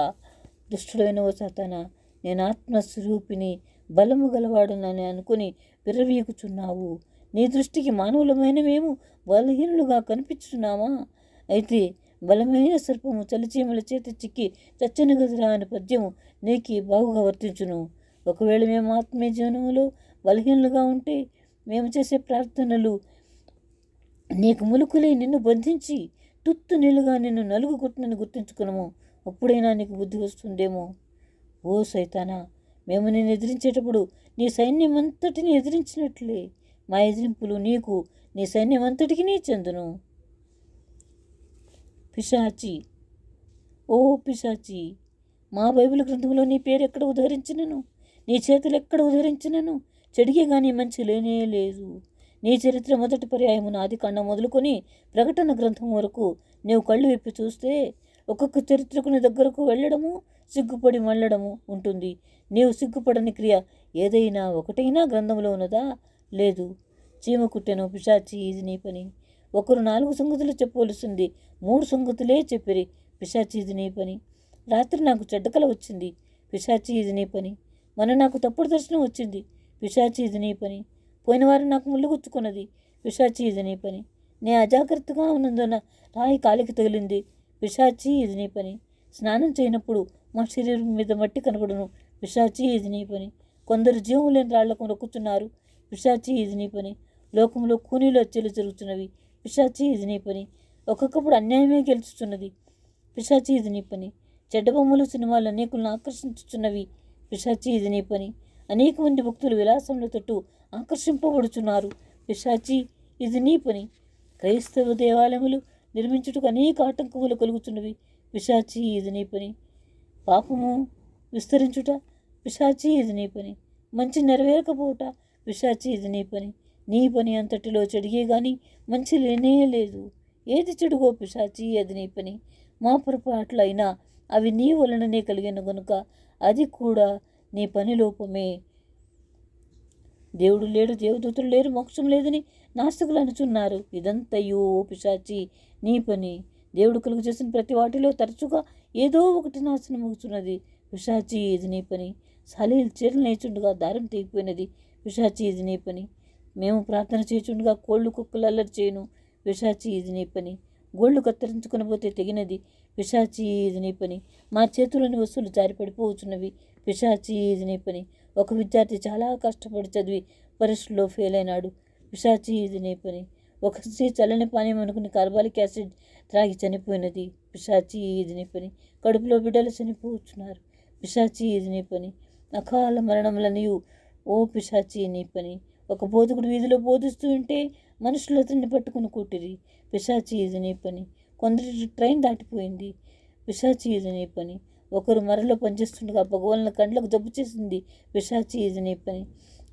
దుష్టుడైన ఓ సాతానా, నేను ఆత్మస్వరూపిని, బలము గలవాడునని అనుకుని విర్రవీగుచున్నావు. నీ దృష్టికి మానవులమైన మేము బలహీనులుగా కనిపించున్నామా? అయితే బలమైన సర్పము చలిచీమల చేత చిక్కి చచ్చని గదిరా అని పద్యము నీకు బాగుగా వర్తించును. ఒకవేళ మేము ఆత్మీయ జీవనములో బలహీనులుగా ఉంటే మేము చేసే ప్రార్థనలు నీకు ములుకులై నిన్ను బంధించి తుత్తు నీళ్ళుగా నిన్ను నలుగు కొట్టునని గుర్తించుకున్నాము. అప్పుడైనా నీకు బుద్ధి వస్తుందేమో. ఓ సైతానా, మేము నిన్ను ఎదిరించేటప్పుడు నీ సైన్యం అంతటిని ఎదిరించినట్లే మా ఎదిరింపులు నీకు నీ సైన్యం అంతటికి నీ చెందును. పిశాచి, ఓ పిశాచి, మా బైబిల్ గ్రంథంలో నీ పేరు ఎక్కడ ఉదహరించినను, నీ చేతులు ఎక్కడ ఉదహరించినను చెడిగే కానీ మంచి లేనే లేదు. నీ చరిత్ర మొదటి పర్యాయమున ఆదికాండం మొదలుకొని ప్రకటన గ్రంథం వరకు నీవు కళ్ళు విప్పి చూస్తే ఒక్కొక్క చరిత్రకు నీ దగ్గరకు వెళ్ళడము, సిగ్గుపడి మళ్ళడము ఉంటుంది. నీవు సిగ్గుపడని క్రియ ఏదైనా ఒకటైనా గ్రంథంలో ఉన్నదా? లేదు. చీమ కుట్టెను పిశాచి, ఇది నీ పని. ఒకరు 4 సంగతులు చెప్పవలసింది 3 సంగతులే చెప్పిరి. పిశాచి, ఇది నీ పని. రాత్రి నాకు చెడ్డకల వచ్చింది. పిశాచి, ఇది నీ పని. మొన్న నాకు తప్పుడు దర్శనం వచ్చింది, పిశాచి ఇది నీ పని. పోయిన వారం నాకు ముళ్ళు గుచ్చుకున్నది, పిశాచి ఇది నీ పని. నే అజాగ్రత్తగా ఉన్నందున రాయి కాలికి తగిలింది, పిశాచి ఇది నీ పని. స్నానం చేయనప్పుడు మా శరీరం మీద మట్టి కనబడును, పిశాచి ఇది నీ పని. కొందరు జీవం లేని రాళ్లకు మొక్కుతున్నారు, పిశాచి ఇది నీ పని. లోకంలో కూనీలు హత్యలు జరుగుతున్నవి, పిశాచి ఇది నీ పని. ఒక్కొక్కప్పుడు అన్యాయమే గెలుచుతున్నది, పిశాచి ఇది నీ పని. చెడ్డ బొమ్మలు సినిమాలు అనేకులను ఆకర్షించుతున్నవి, పిశాచి ఇది నీ పని. అనేక మంది భక్తులు విలాసముల తట్టు ఆకర్షింపబడుచున్నారు, పిశాచి ఇది నీ పని. క్రైస్తవ దేవాలయములు నిర్మించుటకు అనేక ఆటంకములు కలుగుతున్నవి, పిశాచి ఇది నీ పని. పాపము విస్తరించుట, పిశాచి ఇది నీ పని. మంచి నెరవేరకపోవుట, పిశాచి ఇది నీ పని. నీ పని అంతటిలో చెడిగే గాని మంచి లేనే లేదు. ఏది చెడుగో పిశాచి అది నీ పని. మా పొరపాట్లైనా అవి నీ వలననే కలిగిన గనుక అది కూడా నీ పని లోపమే. దేవుడు లేడు, దేవదూతలు లేరు, మోక్షం లేదని నాస్తికులు అనుచున్నారు. ఇదంతయో పిశాచి నీ పని. దేవుడు కలుగు చేసిన ప్రతి వాటిలో తరచుగా ఏదో ఒకటి నాశనం అవుతున్నది, పిశాచి ఇది నీ పని. సాలీలు చీరలు నేర్చుండగా దారం తెగిపోయినది, పిశాచి ఇది నీ పని. మేము ప్రార్థన చేయుచుండగా కోళ్ళు కుక్కలు అల్లరి చేయను, పిశాచి ఇది నీ పని. గోళ్ళు కత్తిరించుకుని పోతే తెగినది, పిశాచి ఇది నీ పని. మా చేతుల్లోని వస్తువులు జారిపడిపోవచ్చున్నవి, పిశాచి ఇది నీ పని. ఒక విద్యార్థి చాలా కష్టపడి చదివి పరీక్షలో ఫెయిల్ అయినాడు, పిశాచి ఇది నీ పని. ఒక స్త్రీ చల్లని పానీయం అనుకుని కార్బాలిక్ యాసిడ్ త్రాగి చనిపోయినది, పిశాచి ఇది నీ పని. కడుపులో బిడ్డలు చనిపోవచ్చున్నారు, పిశాచి ఇది నీ పని. అకాల మరణములనియు ఓ పిశాచి నీ పని. ఒక బోధకుడు వీధిలో బోధిస్తూ ఉంటే మనుషులు అతన్ని పట్టుకుని కొట్టిరి, పిశాచి ఇది నీ పని. కొందరి ట్రైన్ దాటిపోయింది, పిశాచి ఇది నీ పని. ఒకరు మరలో పనిచేస్తుండగా భగవాన్ల కండ్లకు జబ్బు చేసింది, పిశాచి ఇది నీ పని.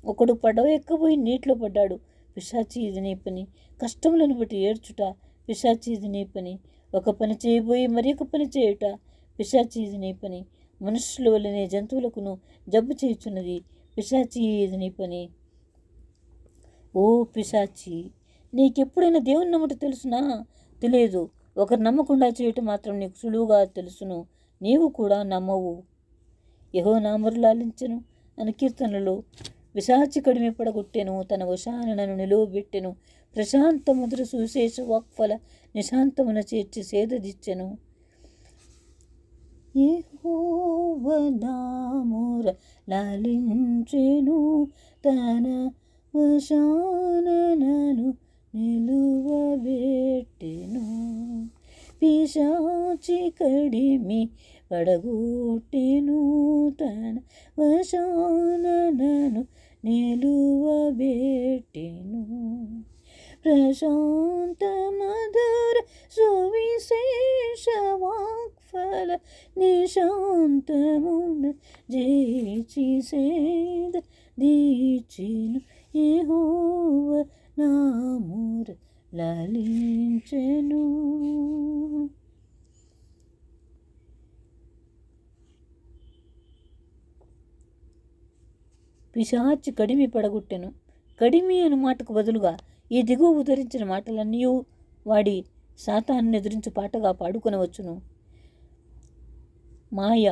ఒకడు పడవ ఎక్కబోయి నీటిలో పడ్డాడు, పిశాచి ఇది నీ పని. కష్టములను బట్టి ఏడ్చుట, పిశాచి ఇది నీ పని. ఒక పని చేయబోయి మరి ఒక పని చేయుట, పిశాచి ఇది నీ పని. మనుషుల వల్లనే జంతువులకును జబ్బు చేయుచున్నది, పిశాచి ఇది నీ పని. ఓ పిశాచి, నీకెప్పుడైనా దేవుని నమ్మట తెలుసునా? తెలియదు. ఒకరు నమ్మకుండా చేయటం మాత్రం నీకు సులువుగా తెలుసును, నీవు కూడా నమ్మవు. యెహోవా నామమును లాలించెను అను కీర్తనలో పిశాచి కడిమి పడగొట్టెను, తన వశానను నిలువబెట్టెను. ప్రశాంత మధుర సువిశేష వాక్ఫల నిశాంతమున చేర్చి సేదదిచ్చెను. యెహోవా నామమున లాలించెను, తన వశానను నిలువబెట్టెను. పిశాచి కడిమి పడగొట్టెను, తన వశానను నిలువబెట్టెను. ప్రశాంత మధుర సువిశేష వాక్ఫల నిశాంతమున జేచి సేద దీచెను. యెహోవా నామమున లాలించెను. పిశాచి కడిమి పడగొట్టెను. కడిమి అను మాటకు బదులుగా ఈ దిగువ ఉదరించిన మాటలన్నీ వాడి సాతాను ఎదురించు పాటగా పాడుకొనవచ్చును. మాయ,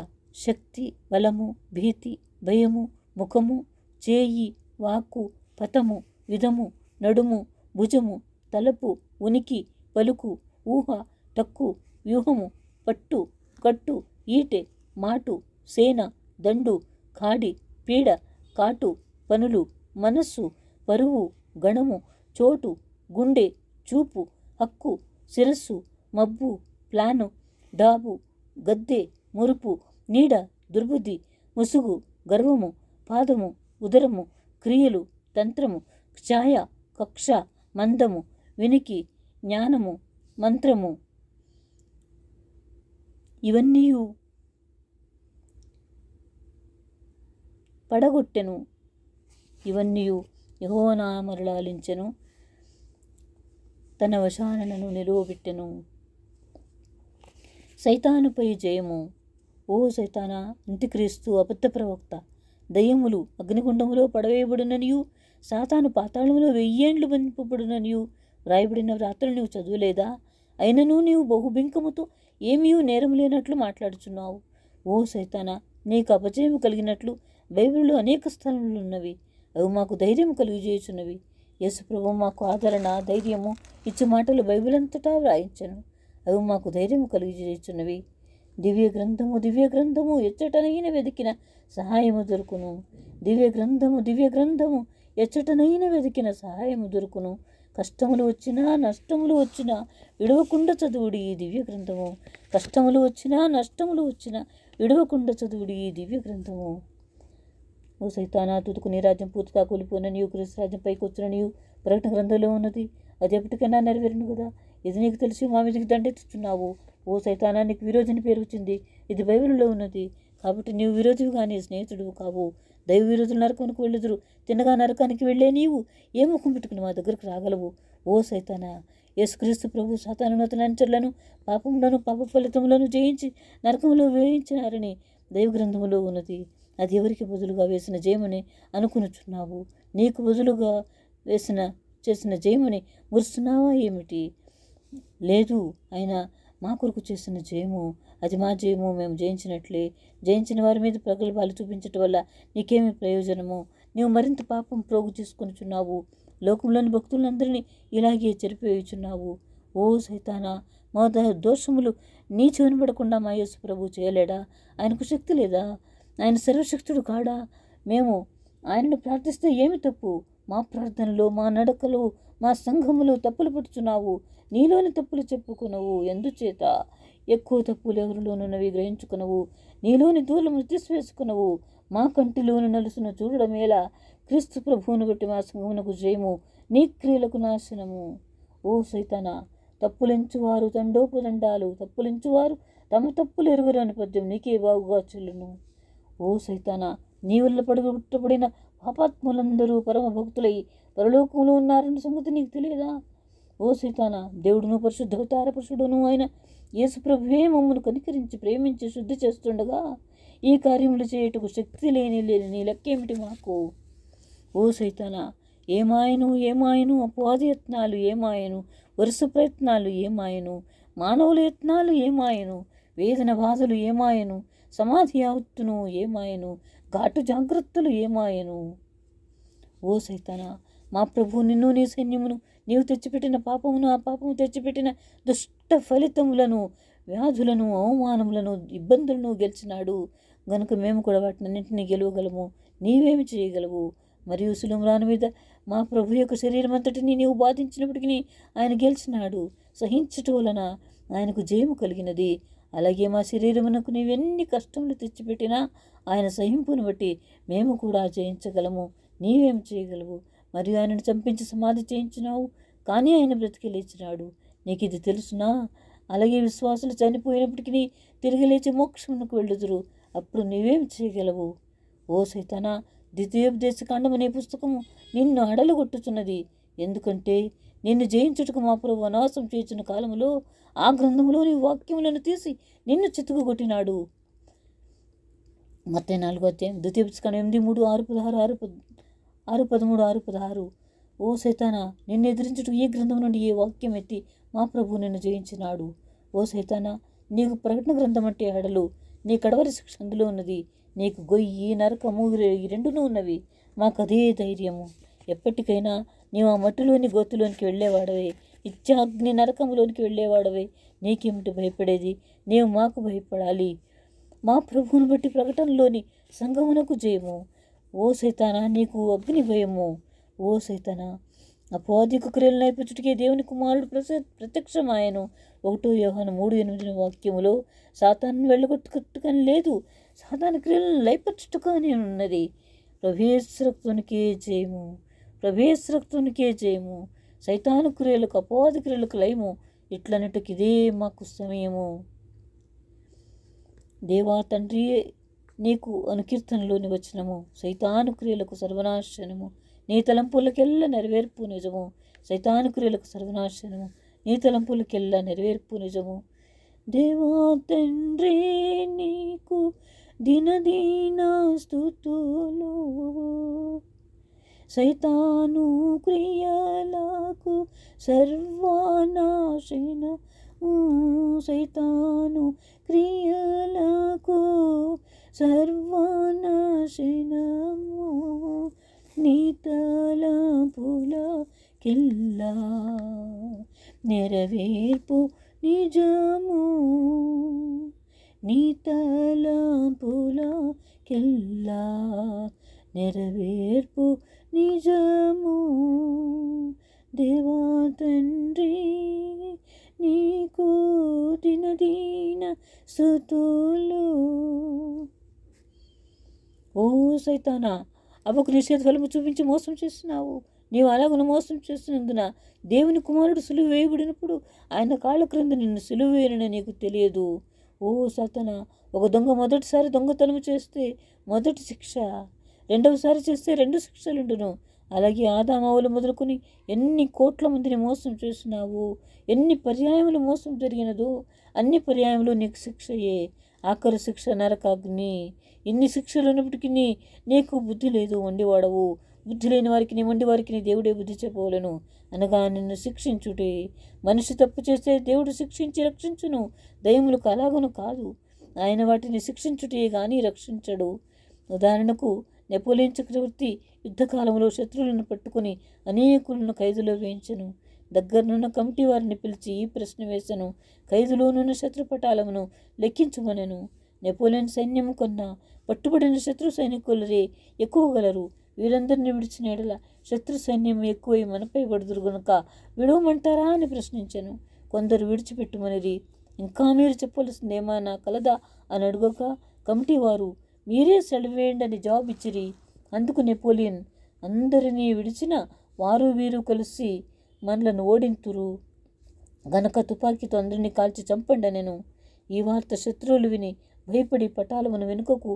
శక్తి, బలము, భీతి, భయము, ముఖము, చేయి, వాక్కు, పతము, విధము, నడుము, భుజము, తలపు, ఉనికి, పలుకు, ఊహ, టక్కు, వ్యూహము, పట్టు, కట్టు, ఈటె, మాటు, సేన, దండు, కాడి, పీడ, కాటు, పనులు, మనస్సు, పరువు, గణము, చోటు, గుండె, చూపు, హక్కు, శిరస్సు, మబ్బు, ప్లాను, డాబు, గద్దె, మురుపు, నీడ, దుర్బుద్ధి, ముసుగు, గర్వము, పాదము, ఉదరము, క్రియలు, తంత్రము, ఛాయ, కక్ష, మందము, వినికి, జ్ఞానము, మంత్రము, ఇవన్నీ పడగొట్టెను. ఇవన్నీ యెహోవా నామమున లాలించెను, తన వశానను నిలువబెట్టెను. సైతానుపై జయము. ఓ సైతానా, అంత్యక్రీస్తు అబద్ధ ప్రవక్త, దయ్యములు అగ్నిగుండములో పడవేయబడుననియు సాతాను పాతాళములో 1000 ఏండ్లు బంధింపబడుననియు వ్రాయబడిన వ్రాతలు నీవు చదువులేదా? అయినను నీవు బహుబింకముతో ఏమీ నేరం లేనట్లు మాట్లాడుచున్నావు. ఓ సైతానా, నీకు అపజయము కలిగినట్లు బైబిల్లో అనేక స్థలములు ఉన్నవి. అవి మాకు ధైర్యం కలుగజేయుచున్నవి. యేసుప్రభు మాకు ఆదరణ, ధైర్యము ఇచ్చే మాటలు బైబిల్ అంతటా వ్రాయించను. అవి మాకు ధైర్యం కలుగజేయుచున్నవి. దివ్య గ్రంథము ఎచ్చటనైన వెతికిన సహాయము దొరుకును. దివ్య గ్రంథము ఎచ్చటనైన వెతికిన సహాయము దొరుకును. కష్టములు వచ్చినా నష్టములు వచ్చినా విడవకుండా చదువుడి ఈ దివ్య గ్రంథము. కష్టములు వచ్చినా నష్టములు వచ్చినా విడవకుండా చదువుడి ఈ దివ్య గ్రంథము. ఓ సైతానా, తుతుకు నీ రాజ్యం పూర్తిగా కూలిపోయిన నీవు క్రీస్తు రాజ్యం పైకి వచ్చిన నీవు ప్రకటన గ్రంథంలో ఉన్నది. అది ఎప్పటికైనా నెరవేరును కదా. ఇది నీకు తెలిసి మా మీదకి దండెత్తుతున్నావు. ఓ సైతానా, నీకు విరోధిని పేరు వచ్చింది. ఇది బైబిల్లో ఉన్నది. కాబట్టి నీవు విరోధివి కానీ స్నేహితుడు కావు. దైవ విరోధులు నరకానికి వెళ్ళుదురు. తిన్నగా నరకానికి వెళ్ళే నీవు ఏ ముఖం పెట్టుకుని మా దగ్గరకు రాగలవు? ఓ సైతానా, యేసుక్రీస్తు ప్రభు సాతానును అతని అనుచరులను పాపములను పాప ఫలితములను జయించి నరకంలో వేయించినారని దైవ గ్రంథములో ఉన్నది. అది ఎవరికి బదులుగా వేసిన జయమని అనుకునుచున్నావు? నీకు బదులుగా చేసిన జయమని మురుస్తున్నావా ఏమిటి? లేదు, ఆయన మా కొరకు చేసిన జయము, అది మా జయము. మేము జయించినట్లే. జయించిన వారి మీద ప్రగల్భాలు చూపించటం వల్ల నీకేమి ప్రయోజనము? నీవు మరింత పాపం ప్రోగు చేసుకొనిచున్నావు. లోకంలోని భక్తులందరినీ ఇలాగే చెరిపేయుచున్నావు. ఓ సైతానా, మా దోషములు నీ చెవిని పడకుండా మా యేసు ప్రభు చేయలేడా? ఆయనకు శక్తి లేదా? ఆయన సర్వశక్తుడు కాడా? మేము ఆయనను ప్రార్థిస్తే ఏమి తప్పు? మా ప్రార్థనలో, మా నడకలు, మా సంఘములు తప్పులు పడుచున్నావు. నీలోని తప్పులు చెప్పుకునవు. ఎందుచేత? ఎక్కువ తప్పులు ఎవరిలోనున్నవి గ్రహించుకునవు. నీలోని దూలము తీసివేసుకునవు. మా కంటిలోని నలుసును చూడడమేలా? క్రీస్తు ప్రభువును బట్టి మా సంఘమునకు జయము, నీ క్రియలకు నాశనము. ఓ సైతానా, తప్పులెంచువారు దండోపదండాలు, తప్పులెంచువారు తమ తప్పులు ఎరుగరు అని పద్యం నీకే బాగుగా చెల్లును. ఓ సైతానా, నీ వల్ల పడుగుట్టబడిన పాపాత్ములందరూ పరమ భక్తులై పరలోకంలో ఉన్నారన్న సంగతి నీకు తెలియదా? ఓ సైతానా, దేవుడును పరిశుద్ధవతార పురుషుడును అయిన యేసు ప్రభువే మమ్మను కనికరించి ప్రేమించి శుద్ధి చేస్తుండగా ఈ కార్యములు చేయుటకు శక్తి లేని నీ లెక్కేమిటి మాకు? ఓ సైతానా, ఏమాయను అపవాది యత్నాలు ఏమాయను, వరుస ప్రయత్నాలు ఏమాయను, మానవుల యత్నాలు ఏమాయను, వేదన బాధలు ఏమాయను, సమాధి యావత్తును ఏమాయను, ఘాటు జాగ్రత్తలు ఏమాయను. ఓ సైతానా, మా ప్రభు నిన్ను నీ సైన్యమును నీవు తెచ్చిపెట్టిన పాపమును, ఆ పాపము తెచ్చిపెట్టిన దుష్ట ఫలితములను, వ్యాధులను, అవమానములను, ఇబ్బందులను గెలిచినాడు గనుక మేము కూడా వాటినన్నింటినీ గెలవగలము. నీవేమి చేయగలవు? మరియు సులుమ్రాను మీద మా ప్రభు యొక్క శరీరం అంతటిని నీవు బాధించినప్పటికీ ఆయన గెలిచినాడు. సహించటం వలన ఆయనకు జయము కలిగినది. అలాగే మా శరీరమునకు నీవెన్ని కష్టములు తెచ్చిపెట్టినా ఆయన సహింపును బట్టి మేము కూడా జయించగలము. నీవేం చేయగలవు? మరియు ఆయనను చంపించి సమాధి చేయించినావు, కానీ ఆయన బ్రతికి లేచినాడు. నీకు ఇది తెలుసునా? అలాగే విశ్వాసులు చనిపోయినప్పటికీ తిరిగి లేచి మోక్షమునకు వెళ్ళుదురు. అప్పుడు నీవేం చేయగలవు? ఓ సైతానా, ద్వితీయోపదేశకాండము అనే పుస్తకము నిన్ను అడలుగొట్టుచున్నది. ఎందుకంటే నిన్ను జయించుటకు మా ప్రభు వనవాసం చేయుచున్న కాలములో ఆ గ్రంథములోని వాక్యములను తీసి నిన్ను చితుకుగొట్టినాడు. మత్తయి 4వ అధ్యాయం, ద్వితీయోపదేశకాండం 8:3, 6:13. ఓ సైతానా, నిన్ను ఎదిరించుటకు ఈ గ్రంథం నుండి ఏ వాక్యం ఎత్తి మా ప్రభు నిన్ను జయించినాడు. ఓ సైతానా, నీకు ప్రకటన గ్రంథం అంటే అడలు, నీ కడవరి శిక్ష అందులో ఉన్నది. నీకు గొయ్యి, నరకము ఈ రెండునూ ఉన్నవి. మాకదే ధైర్యము. ఎప్పటికైనా నీవు ఆ మట్టిలోని గోతులోనికి వెళ్ళేవాడవే, ఇచ్చాగ్ని నరకములోనికి వెళ్ళేవాడవే. నీకేమిటి భయపడేది? నీవు మాకు భయపడాలి. మా ప్రభువును బట్టి ప్రకటనలోని సంఘమునకు జయము. ఓ సైతానా, నీకు అగ్ని భయము. ఓ సైతానా, అపవాదిక క్రియలు నేర్పించుటకే దేవుని కుమారుడు ప్రత్యక్షమాయను. 1 యోహాను 3:8 వాక్యములో సాతాను వెళ్ళగొట్టుకని లేదు, సాతాను క్రియలను లయపరచుటగానే ఉన్నది. ప్రభేశ్వరక్తునికే జయము, ప్రభేశ్వరక్తునికే జయము. సైతాను క్రియలకు, అపవాది క్రియలకు లయము. ఇట్లనట్టుకు ఇదే మాకు సమయము. దేవా తండ్రి, నీకు అనుకీర్తనలోని వచనము. సైతాను క్రియలకు సర్వనాశనము, నీ తలంపులకెల్లా నెరవేర్పు నిజము. సైతాను క్రియలకు సర్వనాశనము, నీ తలంపులకెల్లా నెరవేర్పు నిజము. దేవా తండ్రి, నీకు దినదీన స్తుతులు. సైతాను క్రియలకు సర్వనాశన, సైతాను క్రియలకు సర్వనాశనము నీ తలంపులకెల్లా నెరవేర్పు నిజము నీ తలంపులకెల్లా నెరవేర్పు నిజము దేవా తండ్రి నీకు దినదీన స్తుతులు. ఓ సైతానా, అవ్వకు నిషేధ ఫలము చూపించి మోసం చేస్తున్నావు. నీవు అలాగున మోసం చేస్తున్నందున దేవుని కుమారుడు సిలువ వేయబడినప్పుడు ఆయన కాళ్ళ క్రింద నిన్ను సిలువ వేయనని నీకు తెలియదు. ఓ సైతానా, ఒక దొంగ మొదటిసారి దొంగతనము చేస్తే మొదటి శిక్ష, రెండవసారి చేస్తే 2 శిక్షలుండును. అలాగే ఆదామవులు మొదలుకొని ఎన్ని కోట్ల మందిని మోసం చేస్తున్నావు, ఎన్ని పర్యాయములు మోసం జరిగినదో అన్ని పర్యాయములు నీకు శిక్షయే. ఆఖరి శిక్ష నరకాగ్ని. ఇన్ని శిక్షలు ఉన్నప్పటికీ నీకు బుద్ధి లేదు, వండివాడవు. బుద్ధి లేని వారికి వండి వారికి దేవుడే బుద్ధి చెప్పవలను అనగా నిన్ను శిక్షించుటే. మనిషి తప్పు చేస్తే దేవుడు శిక్షించి రక్షించును, దయ్యములకు అలాగను కాదు. ఆయన వాటిని శిక్షించుటే గాని రక్షించడు. ఉదాహరణకు నెపోలియన్ చక్రవర్తి యుద్ధకాలంలో శత్రువులను పట్టుకుని అనేకులను ఖైదులో వేయించను. దగ్గరనున్న కమిటీ వారిని పిలిచి ఈ ప్రశ్న వేసను, ఖైదులోనున్న శత్రుపటాలమును లెక్కించమనెను. నెపోలియన్ సైన్యము కన్నా పట్టుబడిన శత్రు సైనికులరే ఎక్కువ గలరు. వీరందరినీ విడిచిన ఎడల శత్రు సైన్యం ఎక్కువై మనపై పడుదురు గనుక విడవమంటారా అని ప్రశ్నించాను. కొందరు విడిచిపెట్టుమనిరి. ఇంకా మీరు చెప్పవలసింది ఏమైనా కలదా అని అడుగక కమిటీ వారు మీరే సెలవేయండి అని జవాబిచ్చిరి. అందుకు నెపోలియన్, అందరినీ విడిచిన వారు వీరు కలిసి మనలను ఓడింతురు గనక తుపాకీతో అందరినీ కాల్చి చంపండి అనెను. ఈ వార్త శత్రువులు విని భయపడి పటాలమును వెనుకకు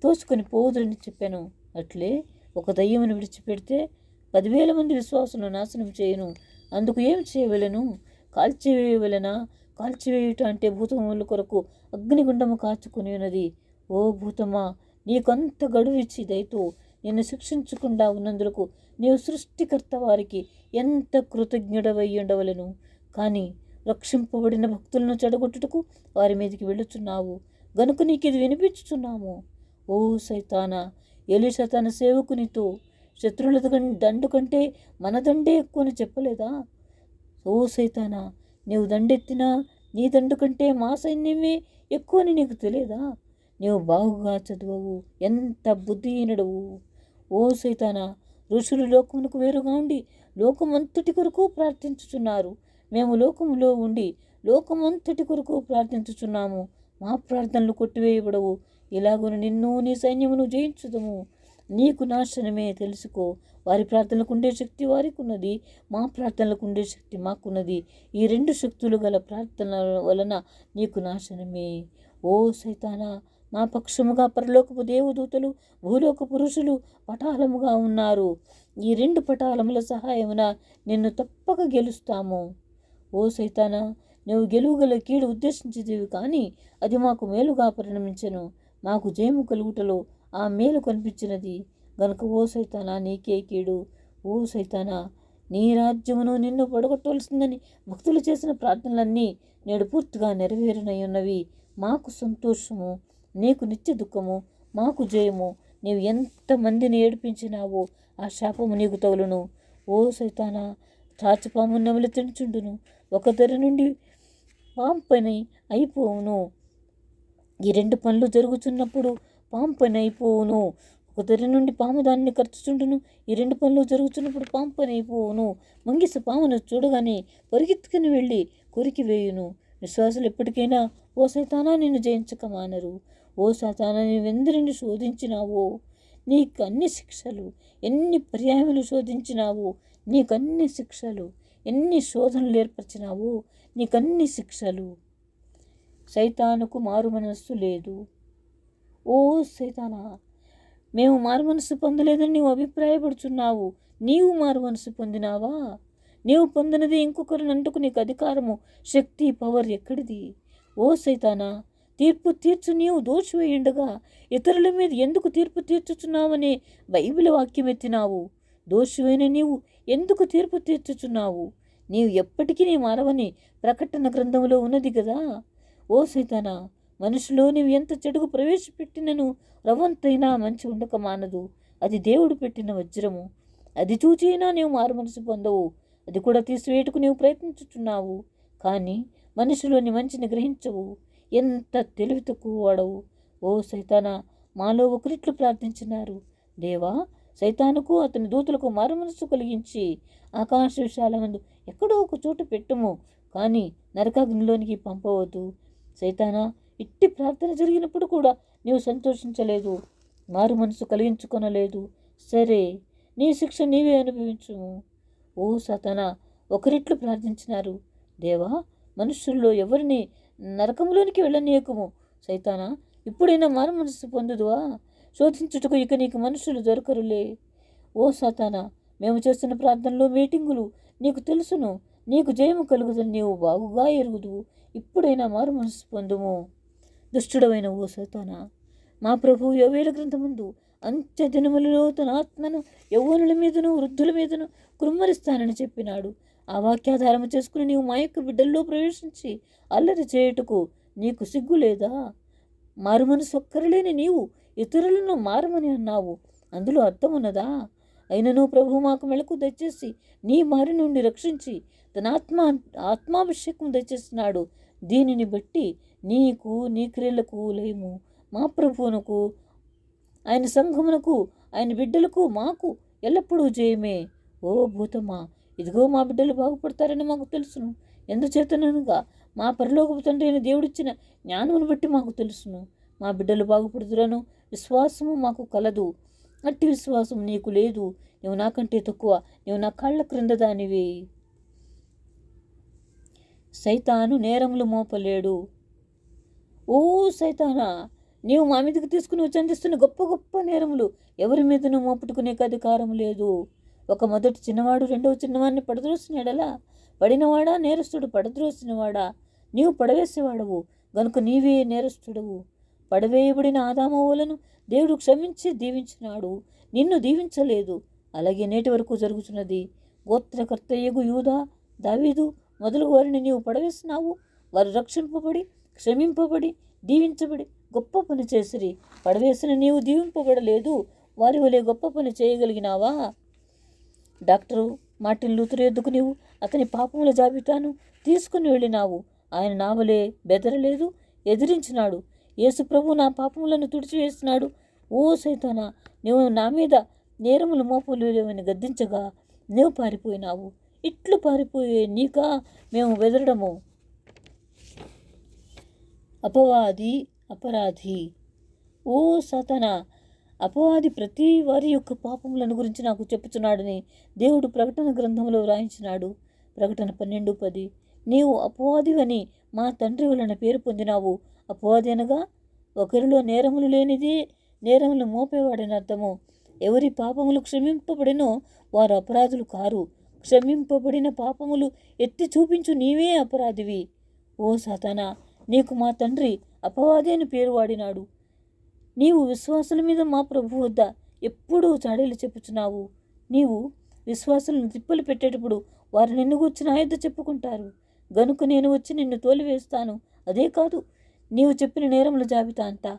తోసుకొని పోవుదురని చెప్పాను. అట్లే ఒక దయ్యమును విడిచిపెడితే 10,000 మంది విశ్వాసులను నాశనం చేయను. అందుకు ఏమి చేయవలెను? కాల్చివేయవలెనా? కాల్చివేయుట అంటే భూతముల కొరకు అగ్నిగుండము కాచుకుని ఉన్నది. ఓ భూతమా, నీకంత గడువిచ్చి దయతో నిన్ను శిక్షించకుండా ఉన్నందులకు నీవు సృష్టికర్త వారికి ఎంత కృతజ్ఞుడవై ఉండవలెను. కానీ రక్షింపబడిన భక్తులను చెడగొట్టుటకు వారి మీదకి వెళ్ళుచున్నావు గనుక నీకు ఇది వినిపించుచున్నాము. ఓ సైతానా, ఎలీషా తన సేవకునితో శత్రువుల దండు కంటే మన దండే ఎక్కువ అని చెప్పలేదా? ఓ సైతానా, నీవు దండెత్తినా నీ దండు కంటే మా సైన్యమే ఎక్కువ అని నీకు తెలియదా? నీవు బాగుగా చదువవు, ఎంత బుద్ధిహీనుడవు. ఓ సైతానా, ఋషులు లోకమునకు వేరుగా ఉండి లోకమంతటి కొరకు ప్రార్థించుచున్నారు. మేము లోకములో ఉండి లోకమంతటి కొరకు ప్రార్థించుచున్నాము. మా ప్రార్థనలు కొట్టివేయబడవు. ఇలాగున నిన్ను నీ సైన్యమును జయించుదము. నీకు నాశనమే తెలుసుకో. వారి ప్రార్థనలకు ఉండే శక్తి వారికి ఉన్నది, మా ప్రార్థనలకు ఉండే శక్తి మాకున్నది. ఈ 2 శక్తులు గల ప్రార్థన వలన నీకు నాశనమే. ఓ సైతానా, మా పక్షముగా పరలోకపు దేవదూతలు భూలోక పురుషులు పటాలముగా ఉన్నారు. ఈ 2 పటాలముల సహాయమున నిన్ను తప్పక గెలుస్తాము. ఓ సైతానా, నువ్వు గెలువగల కీడు ఉద్దేశించేదివి కానీ అది మాకు మేలుగా పరిణమించెను. మాకు జయము కలుగుటలో ఆ మేలు కనిపించినది గనుక ఓ సైతానా నీకే కీడు. ఓ సైతానా, నీ రాజ్యమును నిన్ను పడగొట్టవలసిందని భక్తులు చేసిన ప్రార్థనలన్నీ నేడు పూర్తిగా నెరవేరునయ్యున్నవి. మాకు సంతోషము, నీకు నిత్య దుఃఖము. మాకు జయము. నీవు ఎంతమందిని ఏడిపించినావో ఆ శాపము నీకు తగులును. ఓ సైతానా, చాచిపాము నెమలి తినుచుండును, ఒక ధర నుండి పాము పని అయిపోవును. ఈ 2 పనులు జరుగుతున్నప్పుడు పాము పని అయిపోవును. ఒక ధర నుండి పాము దానిని ఖర్చుచుండును. ఈ 2 పనులు జరుగుతున్నప్పుడు పాము పని అయిపోవును. మంగిస పామును చూడగానే పరిగెత్తుకుని వెళ్ళి కొరికి వేయును. విశ్వాసులు ఎప్పటికైనా ఓ సైతానా నిన్ను జయించక మానరు. ఓ సైతానా, నీవెందరిని శోధించినావో నీకు అన్ని శిక్షలు. ఎన్ని పర్యాయములు శోధించినావో నీకన్ని శిక్షలు. ఎన్ని శోధనలు ఏర్పరిచినావో నీకన్ని శిక్షలు. సైతానుకు మారు మనస్సు లేదు. ఓ సైతానా, మేము మారు మనస్సు పొందలేదని నీవు అభిప్రాయపడుచున్నావు. నీవు మారు మనస్సు పొందినావా? నీవు పొందినది ఇంకొకరిని అంటుకు నీకు అధికారము, శక్తి, పవర్ ఎక్కడిది? ఓ సైతానా, తీర్పు తీర్చు నీవు దోషివై ఉండగా ఇతరుల మీద ఎందుకు తీర్పు తీర్చుచున్నావని బైబిల్ వాక్యం ఎత్తినావు. దోషివైన నీవు ఎందుకు తీర్పు తీర్చుచున్నావు? నీవు ఎప్పటికీ నీ మారవని ప్రకటన గ్రంథంలో ఉన్నది కదా. ఓ సైతానా, మనిషిలో నీవు ఎంత చెడుగు ప్రవేశపెట్టినను రవ్వంతైనా మంచి ఉండక మానదు. అది దేవుడు పెట్టిన వజ్రము. అది చూచైనా నీవు మారు మనసు పొందవు. అది కూడా తీసివేయటకు నీవు ప్రయత్నించుచున్నావు. కానీ మనిషిలోని మంచిని గ్రహించవు. ఎంత తెలివి తక్కువ వాడవు. ఓ సైతానా, మాలో ఒకరిట్లు ప్రార్థించినారు. దేవా, సైతానుకు అతని దూతలకు మారు మనసు కలిగించి ఆకాశ విశాల ముందు ఎక్కడో ఒక చోట పెట్టుము, కానీ నరకాగ్నిలోనికి పంపవద్దు. సైతానా, ఇట్టి ప్రార్థన జరిగినప్పుడు కూడా నీవు సంతోషించలేదు, మారు మనసు కలిగించుకొనలేదు. సరే, నీ శిక్ష నీవే అనుభవించుము. ఓ సతానా, ఒకరిట్లు ప్రార్థించినారు. దేవా, మనుషుల్లో ఎవరిని నరకములోనికి వెళ్ళనీయకము. సైతానా, ఇప్పుడైనా మారు మనసు పొందుదువా? శోధించుటకు ఇక నీకు మనుషులు దొరకరులే. ఓ సతానా, మేము చేస్తున్న ప్రార్థనలు, మీటింగులు నీకు తెలుసును. నీకు జయము కలుగుదని నీవు బాగుగా ఎరుగుదువు. ఇప్పుడైనా మారు మనసు పొందుము. దుష్టుడమైన ఓ సతానా, మా ప్రభువు యోవేల గ్రంథమందు అంత్య దినములలో తన ఆత్మను యవ్వనుల మీదను వృద్ధుల మీదను కుమ్మరిస్తానని చెప్పినాడు. ఆ వాక్యాధారము చేసుకుని నీవు మా యొక్క బిడ్డల్లో ప్రవేశించి అల్లరి చేయుటకు నీకు సిగ్గు లేదా? మారు మనసు ఒక్కరలేని నీవు ఇతరులను మారమని అన్నావు. అందులో అర్థం ఉన్నదా? అయినను ప్రభువు మాకు మెలకు దయచేసి నీ మారి నుండి రక్షించి తన ఆత్మాభిషేకం దయచేస్తున్నాడు. దీనిని బట్టి నీకు, నీ క్రియలకు లేము. మా ప్రభువునకు, ఆయన సంఘమునకు, ఆయన బిడ్డలకు, మాకు ఎల్లప్పుడూ జయమే. ఓ భూతమా, ఇదిగో మా బిడ్డలు బాగుపడతారని మాకు తెలుసును. ఎందుచేతనగా మా పరలోకపు తండ్రి అయిన దేవుడిచ్చిన జ్ఞానమును బట్టి మాకు తెలుసును. మా బిడ్డలు బాగుపడుతురను విశ్వాసము మాకు కలదు. అట్టి విశ్వాసం నీకు లేదు. నువ్వు నాకంటే తక్కువ, నువ్వు నా కాళ్ళ క్రింద దానివి. సైతాను నేరములు మోపలేడు. ఓ సైతానా, నీవు మా మీదకి తీసుకుని చందిస్తున్న గొప్ప గొప్ప నేరములు ఎవరి మీదనూ మోపుట్టుకునేకి అధికారం లేదు. ఒక మొదటి చిన్నవాడు రెండవ చిన్నవాడిని పడద్రోసినాడలా, పడినవాడా నేరస్తుడు పడద్రోసినవాడా? నీవు పడవేసేవాడవు గనుక నీవే నేరస్తుడవు. పడవేయబడిన ఆదామవ్వలను దేవుడు క్షమించి దీవించినాడు, నిన్ను దీవించలేదు. అలాగే నేటి వరకు జరుగుతున్నది. గోత్రకర్తయ్యగు యూదా, దావీదు మొదలగు వారిని నీవు పడవేసినావు. వారు రక్షింపబడి, క్షమింపబడి, దీవించబడి గొప్ప పని చేసిరి. పడవేసిన నీవు దీవింపబడలేదు. వారి వలె గొప్ప పని చేయగలిగినావా? డాక్టరు మార్టిన్ లూథర్ ఎద్దుకు నీవు అతని పాపముల జాబితాను తీసుకుని వెళ్ళినావు. ఆయన నా వలె బెదరలేదు, ఎదిరించినాడు. యేసు ప్రభు నా పాపములను తుడిచివేసినాడు. ఓ సైతానా, నీవు నా మీద నేరములు మోపలేవని గద్దించగా నీవు పారిపోయినావు. ఇట్లు పారిపోయే నీకా మేము బెదరడము? అపవాది, అపరాధి. ఓ సాతానా, అపవాది ప్రతి వారి యొక్క పాపములను గురించి నాకు చెప్పుచున్నాడని దేవుడు ప్రకటన గ్రంథంలో వ్రాయించినాడు. ప్రకటన 12:10. నీవు అపవాదివని మా తండ్రి వలన పేరు పొందినావు. అపవాది అనగా ఒకరిలో నేరములు లేనిదే నేరములు మోపేవాడని అర్థము. ఎవరి పాపములు క్షమింపబడినో వారు అపరాధులు కారు. క్షమింపబడిన పాపములు ఎత్తి చూపించు నీవే అపరాధివి. ఓ సాతానా, నీకు మా తండ్రి అపవాది అని పేరు వాడినాడు. నీవు విశ్వాసుల మీద మా ప్రభు వద్ద ఎప్పుడూ చాడీలు చెప్పుచున్నావు. నీవు విశ్వాసులను తిప్పలు పెట్టేటప్పుడు వారు నిన్ను గూర్చి నా యొద్ద చెప్పుకుంటారు. గనుక నేను వచ్చి నిన్ను తోలివేస్తాను. అదే కాదు, నీవు చెప్పిన నేరముల జాబితా అంతా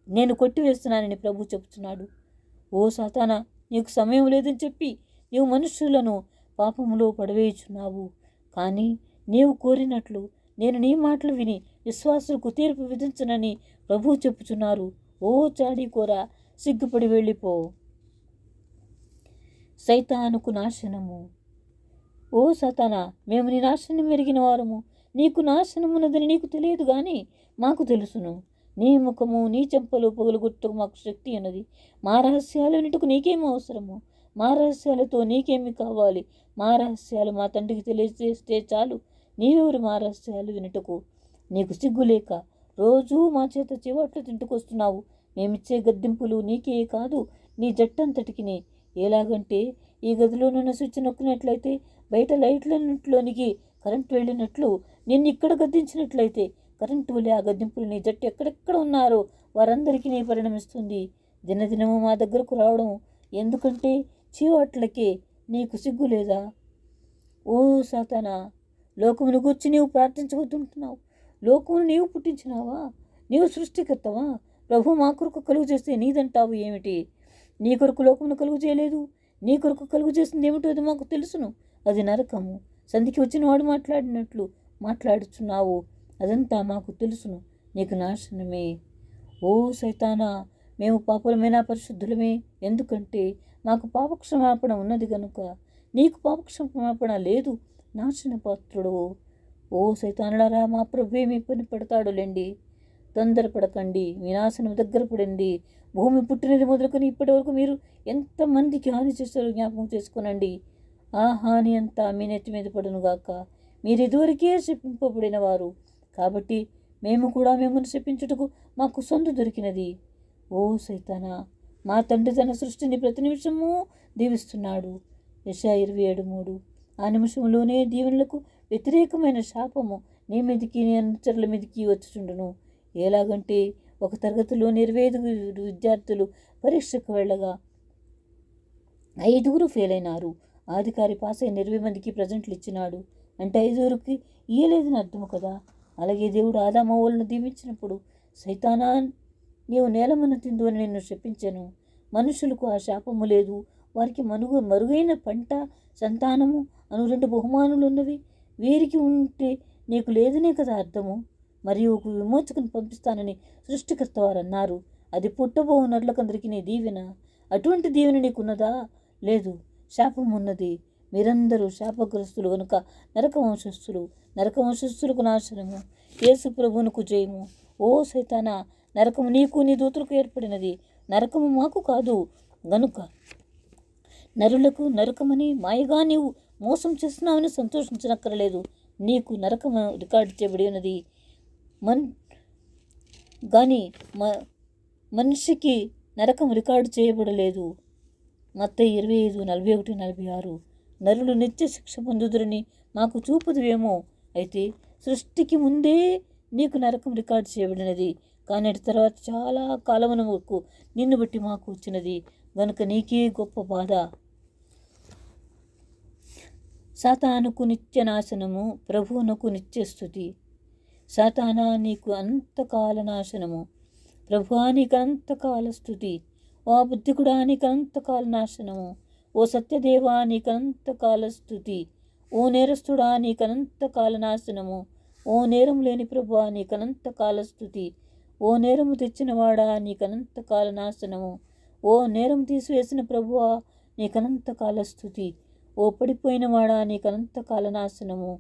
నేను కొట్టివేస్తున్నానని ప్రభు చెబుతున్నాడు. ఓ సాతానా, నీకు సమయం లేదని చెప్పి నీవు మనుష్యులను పాపములో పడవేయుచున్నావు. కానీ నీవు కోరినట్లు నేను నీ మాటలు విని విశ్వాసులకు తీర్పు విధించనని ప్రభువు చెప్పుచున్నారు. ఓ చాడీకోర, సిగ్గుపడి వెళ్ళిపో. సైతానుకు నాశనము. ఓ సాతానా, మేము నీ నాశనం ఎరిగిన వారము. నీకు నాశనమున్నదని నీకు తెలియదు కానీ మాకు తెలుసును. నీ ముఖము, నీ చెంపలు పగులుగొట్టుకు మాకు శక్తి ఉన్నది. మా రహస్యాలు వినుటకు నీకేమి అవసరము? మా రహస్యాలతో నీకేమి కావాలి? మా రహస్యాలు మా తండ్రికి తెలియజేస్తే చాలు. నీవెవరు మా రహస్యాలు వినుటకు? నీకు సిగ్గులేక రోజూ మా చేత చివాట్లు తింటుకొస్తున్నావు. మేమిచ్చే గద్దింపులు నీకే కాదు, నీ జట్టంతటికినే. ఎలాగంటే ఈ గదిలో నన్ను స్విచ్ నొక్కినట్లయితే బయట లైట్లన్నింటిలోనికి కరెంటు వెళ్ళినట్లు నిన్ను ఇక్కడ గద్దించినట్లయితే కరెంటు వలె ఆ గద్దింపులు నీ జట్టు ఎక్కడెక్కడ ఉన్నారో వారందరికీ నీ పరిణమిస్తుంది. దినదినము మా దగ్గరకు రావడం ఎందుకంటే చీవాట్లకే. నీకు సిగ్గు లేదా? ఓ సాతానా, లోకమును గూర్చి నీవు ప్రార్థించవద్దుంటున్నావు. లోకమును నీవు పుట్టించినావా? నీవు సృష్టికర్తవా? ప్రభు మా కొరకు కలుగు చేస్తే నీదంటావు ఏమిటి? నీ కొరకు లోకమును కలుగు చేయలేదు. నీ కొరకు కలుగు చేసింది ఏమిటో అది మాకు తెలుసును. అది నరకము. సంధికి వచ్చిన వాడు మాట్లాడినట్లు మాట్లాడుచున్నావు. అదంతా మాకు తెలుసును. నీకు నాశనమే. ఓ సైతానా, మేము పాపులమైనా పరిశుద్ధులమే. ఎందుకంటే మాకు పాపక్షమాపణ ఉన్నది గనుక. నీకు పాపక్షమాపణ లేదు. నాశన పాత్రుడు. ఓ సైతానులారా, మా ప్రభువే మీ పని పడతాడులేండి. తొందరపడకండి, మీ నాశనం దగ్గర పడింది. భూమి పుట్టినది మొదలుకొని ఇప్పటి వరకు మీరు ఎంతమందికి హాని చేస్తారో జ్ఞాపకం చేసుకోనండి. ఆ హాని అంతా మీ నెత్తి మీద పడునుగాక. మీరు ఇదివరకే శపింపబడిన వారు కాబట్టి మేము కూడా మిమ్మల్ని శపించుటకు మాకు సొంత దొరికినది. ఓ సైతానా, మా తండ్రి తన సృష్టిని ప్రతి నిమిషము దీవిస్తున్నాడు. యెషయా 27:3. ఆ నిమిషంలోనే దీవెనలకు వ్యతిరేకమైన శాపము నీ మీదికి, నీ అనుచరుల మీదికి వచ్చుచుండును. ఎలాగంటే ఒక తరగతిలో 25 విద్యార్థులు పరీక్షకు వెళ్ళగా 5 ఫెయిల్ అయినారు. అధికారి పాస్ అయిన 20 మందికి ప్రజెంట్లు ఇచ్చినాడు. అంటే 5 ఇయ్యలేదని అర్థము కదా. అలాగే దేవుడు ఆదామవ్వలను దీవించినప్పుడు, సైతానా, నీవు నేలమన్న తిందు అని నిన్ను శపించెను. మనుషులకు ఆ శాపము లేదు. వారికి మరుగైన పంట, సంతానము అను 2 బహుమానులు ఉన్నవి. వీరికి ఉంటే నీకు లేదనే కదా అర్థము. మరియు ఒక విమోచకుని పంపిస్తానని సృష్టికర్త వారు అన్నారు. అది పుట్టబోవు నరులకందరికీ నీ దీవెన. అటువంటి దీవెన నీకున్నదా? లేదు, శాపం ఉన్నది. మీరందరూ శాపగ్రస్తులు గనుక నరకవంశస్థులకు నాశనము. యేసు ప్రభువునకు జయము. ఓ సైతానా, నరకము నీకు నీ దూతలకు ఏర్పడినది. నరకము మాకు కాదు గనుక నరులకు నరకమని మాయగా నీవు మోసం చేస్తున్నావని సంతోషించనక్కరలేదు. నీకు నరకము రికార్డు చేయబడి ఉన్నది కానీ మనిషికి నరకం రికార్డు చేయబడలేదు. మత్తయి 25:41-46. నరులు నిత్య శిక్ష పొందుదురని మాకు చూపుదువేమో. అయితే సృష్టికి ముందే నీకు నరకం రికార్డు చేయబడినది. కానీ అటు తర్వాత చాలా కాలమున వరకు నిన్ను బట్టి మాకు వచ్చినది గనుక నీకే గొప్ప బాధ. సాతానుకు నిత్య నాశనము, ప్రభువునకు నిత్య స్తుతి. సాతానా, నీకు అంతకాల నాశనము. ప్రభువా, నీకు అంతకాల స్తుతి. ఓ బుద్ధికుడా, నీకు అంతకాల నాశనము. ఓ సత్యదేవా, నీకు అంతకాల స్తుతి. ఓ నేరస్తుడా, నీకు అనంతకాల నాశనము. ఓ నేరం లేని ప్రభువా, నీకు అనంతకాల స్తుతి. ఓ నేరము తెచ్చినవాడా, నీకు అనంతకాల నాశనము. ఓ నేరం తీసివేసిన ప్రభువా, నీకు అనంతకాల స్తుతి. ఓ పడిపోయినవాడా, నీకు అనంతకాల నాశనము.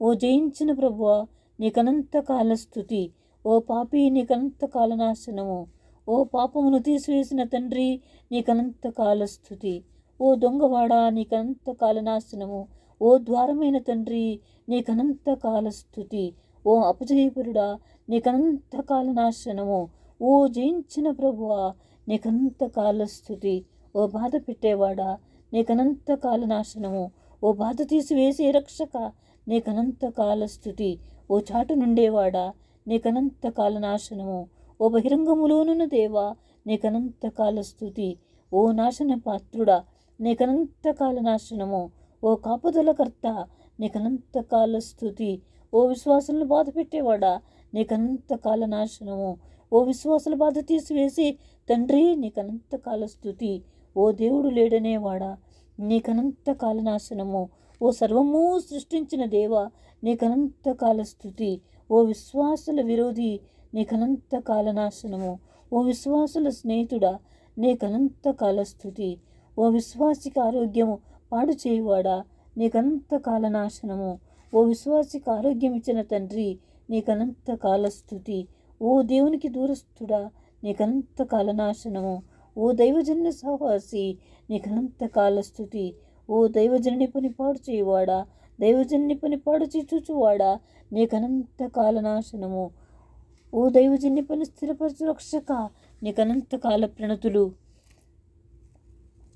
ఓ జయించిన ప్రభువా, నీకు అనంతకాల స్తుతి. ఓ పాపి, నీకు అనంతకాల నాశనము. ఓ పాపమును తీసివేసిన తండ్రి, నీకు అనంతకాల స్తుతి. ఓ దొంగవాడా, నీకు అనంతకాల నాశనము. ఓ ద్వారమైన తండ్రి, నీకు అనంతకాల స్తుతి. ఓ అపజయపురుడా, నీకు అనంతకాల నాశనము. ఓ జయించిన ప్రభువా, నీకు అనంతకాల స్తుతి. ఓ బాధ పెట్టేవాడా, నీకు అనంతకాల నాశనము. ఓ బాధ తీసివేసే రక్షక, నీకు అనంతకాల స్తుతి. ఓ చాటు నుండేవాడా, నీకు అనంతకాల నాశనము. ఓ బహిరంగములోనున్న దేవా, నీకు అనంతకాల స్తుతి. ఓ నాశన పాత్రుడా, నీకు అనంతకాల నాశనము. ఓ కాపుదలకర్త, నీకు అనంతకాల స్తుతి. ఓ విశ్వాసులను బాధ పెట్టేవాడా, నీకు అనంతకాల నాశనము. ఓ విశ్వాసుల బాధ తీసివేసి తండ్రి, నీకు అనంతకాల స్తుతి. ఓ దేవుడు లేడనేవాడా, నీకు అనంతకాల నాశనము. ఓ సర్వము సృష్టించిన దేవా, నీకు అనంతకాల స్తుతి. ఓ విశ్వాసుల విరోధి, నీకు అనంతకాల నాశనము. ఓ విశ్వాసుల స్నేహితుడా, నీకు అనంతకాల స్తుతి. ఓ విశ్వాసికి ఆరోగ్యము పాడు చేయువాడా, నీకు అనంతకాల నాశనము. ఓ విశ్వాసికి ఆరోగ్యం ఇచ్చిన తండ్రి, నీకు అనంతకాల స్తుతి. ఓ దేవునికి దూరస్తుడా, నీకు అనంతకాల నాశనము. ఓ దైవజన్య సహవాసి, నీకు అనంతకాల స్తుతి. ఓ దైవజనుని పని పాడు చేయువాడా, దైవజనుని పని పాడు చూచువాడా, నీకు అనంతకాల నాశనము. ఓ దైవజన్య పని స్థిరపరచు రక్షక, నీకు అనంతకాల ప్రణతులు.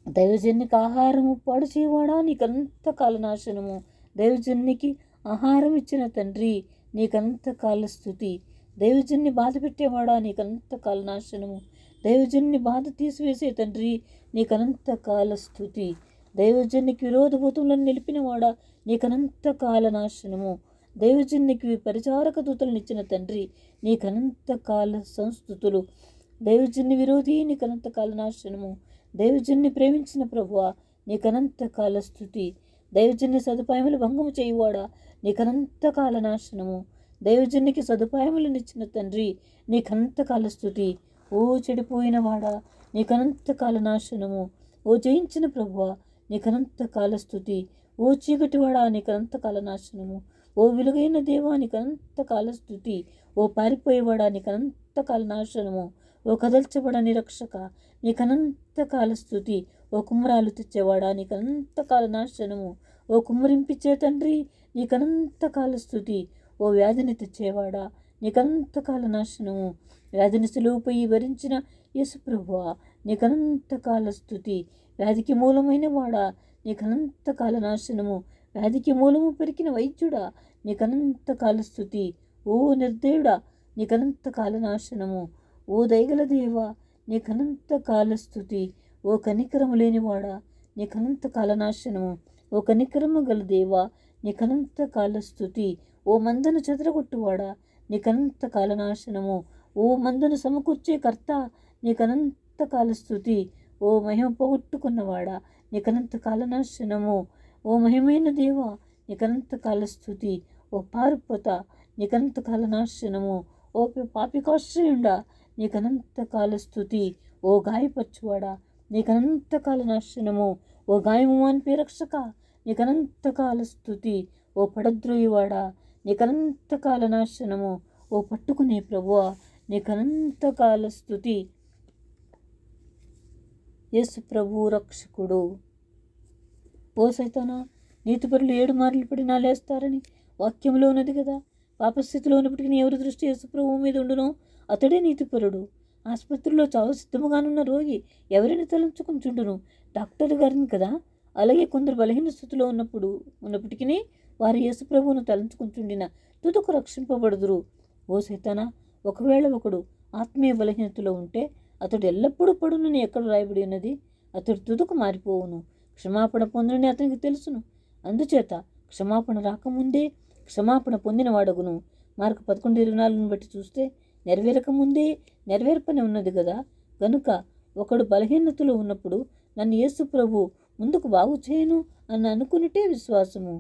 దైవజన్నికి ఆహారము పాడు చేయవాడా, నీకు అనంతకాల నాశనము. దైవజన్నికి ఆహారం ఇచ్చిన తండ్రి, నీకు అనంతకాల స్తుతి. దైవజన్ని బాధ పెట్టేవాడా, నీకు అనంతకాల నాశనము. దైవజన్ని బాధ తీసివేసే తండ్రి, నీకు అనంతకాల స్తుతి. దైవజన్నికి విరోధభూతములను నిలిపినవాడా, నీకు అనంతకాల నాశనము. దైవజనునికి పరిచారక దూతలనిచ్చిన తండ్రి, నీకనంతకాల సంస్థుతులు. దైవజన్ని విరోధి, నీకనంతకాల నాశనము. దైవజన్ని ప్రేమించిన ప్రభువా, నీకనంతకాల స్థుతి. దైవజన్ని సదుపాయములు భంగము చేయువాడా, నీకనంతకాల నాశనము. దైవజన్నికి సదుపాయములనిచ్చిన తండ్రి, నీకనంతకాల స్థుతి. ఓ చెడిపోయిన వాడా, నీకనంతకాల నాశనము. ఓ జయించిన ప్రభువా, నీకనంతకాల స్థుతి. ఓ చీకటివాడా, నీకనంతకాల నాశనము. ఓ వెలుగైన దేవా, నీకనంతకాల స్థుతి. ఓ పారిపోయేవాడా, నీకనంతకాల నాశనము. ఓ కదల్చబడని రక్షక, నీకనంతకాల స్థుతి. ఓ కుమ్మరాలు తెచ్చేవాడా, నీకనంతకాల నాశనము. ఓ కుమ్మరింపిచ్చే తండ్రి, నీకనంతకాల స్థుతి. ఓ వ్యాధిని తెచ్చేవాడా, నీకనంతకాల నాశనము. వ్యాధిని సులువుపై భరించిన యేసుప్రభువా, నీకనంతకాల స్థుతి. వ్యాధికి మూలమైన వాడా, నీకనంతకాల నాశనము. వ్యాధికి మూలము పెరికిన వైద్యుడా, నీకనంతకాల స్థుతి. ఓ నిర్దయుడా, నీకనంతకాల నాశనము. ఓ దయగల దేవా, నీకనంతకాల స్థుతి. ఓ కనికరము లేనివాడా, నీకనంతకాల నాశనము. ఓ కనికరము గల దేవా, నీకనంతకాల స్థుతి. ఓ మందను చెదరగొట్టువాడా, నీకనంతకాల నాశనము. ఓ మందను సమకూర్చే కర్త, నీకనంతకాల స్థుతి. ఓ మహిమ పోగొట్టుకున్నవాడా, నీకనంతకాల నాశనము. ఓ మహిమైన దేవా, నీకనంతకాల స్థుతి. ఓ పారుపత, నీకనంతకాల నాశనము. ఓ పాపికాశ్రయుండా, నీకనంతకాల స్థుతి. ఓ గాయపరచువాడా, నీకనంతకాల నాశనము. ఓ గాయము అనిపే రక్షక, నీకనంతకాల స్థుతి. ఓ పడద్రోయువాడా, నీకనంతకాల నాశనము. ఓ పట్టుకునే ప్రభువా, నీకనంతకాల స్థుతి. యేసు ప్రభు రక్షకుడు. ఓ సైతానా, నీతిపరులు 7 మార్లు పడినా లేస్తారని వాక్యంలో ఉన్నది కదా. పాపస్థితిలో ఉన్నప్పటికీ ఎవరి దృష్టి యేసు ప్రభువు మీద ఉండునో అతడే నీతిపరుడు. ఆసుపత్రిలో చావు సిద్ధముగానున్న రోగి ఎవరిని తలంచుకుంటుండును? డాక్టర్ గారిని కదా. అలాగే కొందరు బలహీన స్థితిలో ఉన్నప్పటికీ వారు యేసు ప్రభువును తలంచుకుంటుండిన తుదకు రక్షింపబడుదురు. ఓ సైతానా, ఒకవేళ ఒకడు ఆత్మీయ బలహీనతలో ఉంటే అతడు ఎల్లప్పుడూ పడునని ఎక్కడ రాయబడి ఉన్నది? అతడు తుదకు మారిపోవును. క్షమాపణ పొందునని అతనికి తెలుసును. అందుచేత క్షమాపణ రాకముందే క్షమాపణ పొందినవాడగును. మార్కు 11:24 బట్టి చూస్తే నెరవేరకముందే నెరవేర్పని ఉన్నది కదా. గనుక ఒకడు బలహీనతలో ఉన్నప్పుడు నన్ను యేసు ప్రభు ముందుకు బాగు చేయను అని అనుకునిటే విశ్వాసము.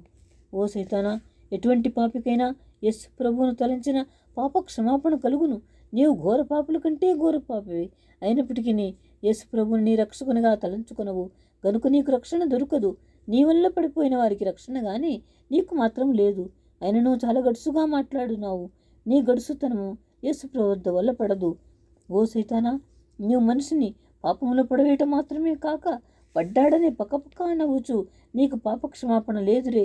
ఓ సైతానా, ఎటువంటి పాపికైనా యేసు ప్రభువును తలంచిన పాప క్షమాపణ కలుగును. నీవు ఘోర పాపుల కంటే ఘోర పాపివి అయినప్పటికీ యేసు ప్రభువుని నీ రక్షకునిగా తలంచుకొనవు గనుక నీకు రక్షణ దొరకదు. నీ వల్ల పడిపోయిన వారికి రక్షణ కానీ నీకు మాత్రం లేదు. అయినా నువ్వు చాలా గడుసుగా మాట్లాడున్నావు. నీ గడుసుతనము యేసు ప్రభు వల్ల పడదు. ఓ సైతానా, నీవు మనిషిని పాపంలో పడవేయటం మాత్రమే కాక పడ్డాడనే పక్కపక్క నవ్వుచు నీకు పాప క్షమాపణ లేదురే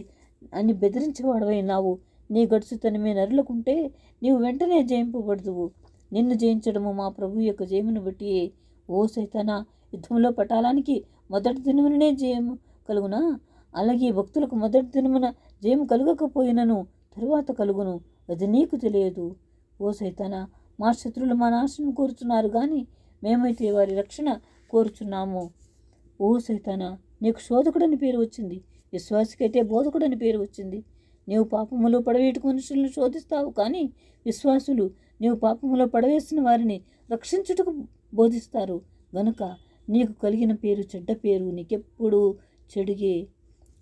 అని బెదిరించేవాడవైనావు. నీ గడుసుతనమే నరులకుంటే నీవు వెంటనే జయింపబడుదువు. నిన్ను జయించడము మా ప్రభు యొక్క జయమును బట్టియే. ఓ సైతానా, యుద్ధంలో పటాలానికి మొదటి దినముననే జయము కలుగునా? అలాగే భక్తులకు మొదటి దినమున జయము కలుగకపోయినను తరువాత కలుగును. అది నీకు తెలియదు. ఓ సైతానా, మా శత్రులు మా నాశనం కోరుచున్నారు కానీ మేమైతే వారి రక్షణ కోరుచున్నాము. ఓ సైతానా, నీకు శోధకుడని పేరు వచ్చింది, విశ్వాసికైతే బోధకుడని పేరు వచ్చింది. నీవు పాపములో పడవేటుకు మనుషులను శోధిస్తావు కానీ విశ్వాసులు నీవు పాపములో పడవేసిన వారిని రక్షించుటకు బోధిస్తారు. గనుక నీకు కలిగిన పేరు చెడ్డ పేరు నీకెప్పుడు చెడుగే.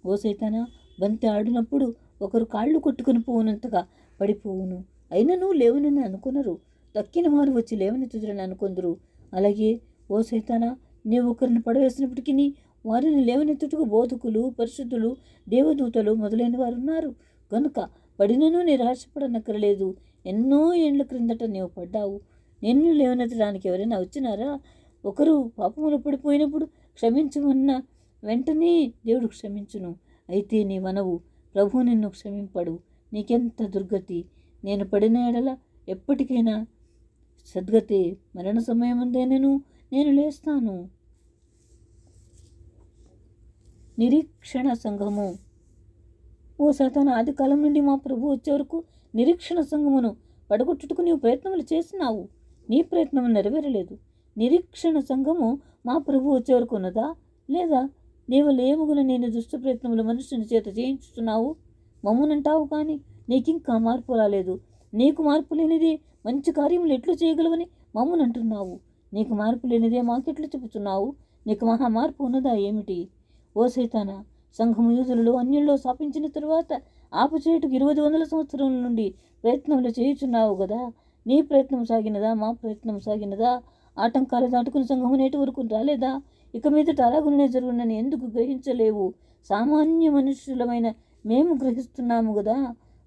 ఓ సైతానా, బంతి ఆడినప్పుడు ఒకరు కాళ్ళు కొట్టుకుని పోవునంతగా పడిపోవును. అయినను లేవనని అనుకున్నారు, తక్కిన వారు వచ్చి లేవనెత్తుదురని అనుకొందురు. అలాగే ఓ సైతానా, నీవు ఒకరిని పడవేసినప్పటికీ వారిని లేవనెత్తుటకు బోధకులు, పరిశుద్ధులు, దేవదూతలు మొదలైన వారు ఉన్నారు. గనుక పడినను నిరాశపడనక్కరలేదు. ఎన్నో ఏండ్ల క్రిందట నీవు పడ్డావు. నిన్ను లేవనెత్తడానికి ఎవరైనా వచ్చినారా? ఒకరు పాపములు పడిపోయినప్పుడు క్షమించమన్న వెంటనే దేవుడు క్షమించును. అయితే నీవనవు, ప్రభు నిన్ను క్షమింపడు. నీకెంత దుర్గతి! నేను పడిన ఎడల ఎప్పటికైనా సద్గతి, మరణ సమయముందేనను నేను లేస్తాను. నిరీక్షణ సంఘము. ఓ సైతానా, ఆది కాలం నుండి మా ప్రభు వచ్చే వరకు నిరీక్షణ సంఘమును పడగొట్టుటకు నీవు ప్రయత్నములు చేసినావు. నీ ప్రయత్నము నెరవేరలేదు. నిరీక్షణ సంఘము మా ప్రభు వచ్చే వరకు ఉన్నదా లేదా? నీవు లేముగున నేను దుష్ట ప్రయత్నములు మనుషుని చేత చేయించుతున్నావు మమ్మునంటావు కానీ నీకింకా మార్పు రాలేదు. నీకు మార్పు లేనిదే మంచి కార్యములు ఎట్లు చేయగలవని మమ్మల్ని అంటున్నావు. నీకు మార్పు లేనిదే మాకెట్లు చెబుతున్నావు? నీకు మహా మార్పు ఉన్నదా ఏమిటి? ఓ సైతానా, సంఘము యూదులలో అన్యుల్లో స్థాపించిన తరువాత ఆపుచేయుటకు 20 సంవత్సరముల నుండి ప్రయత్నములు చేయుచున్నావు కదా. నీ ప్రయత్నం సాగినదా? మా ప్రయత్నం సాగినదా? ఆటంకాలు దాటుకుని సంఘము నేటి వరకు రాలేదా? ఇక మీదట అలాగునే జరుగునని ఎందుకు గ్రహించలేవు? సామాన్య మనుషులమైన మేము గ్రహిస్తున్నాము కదా.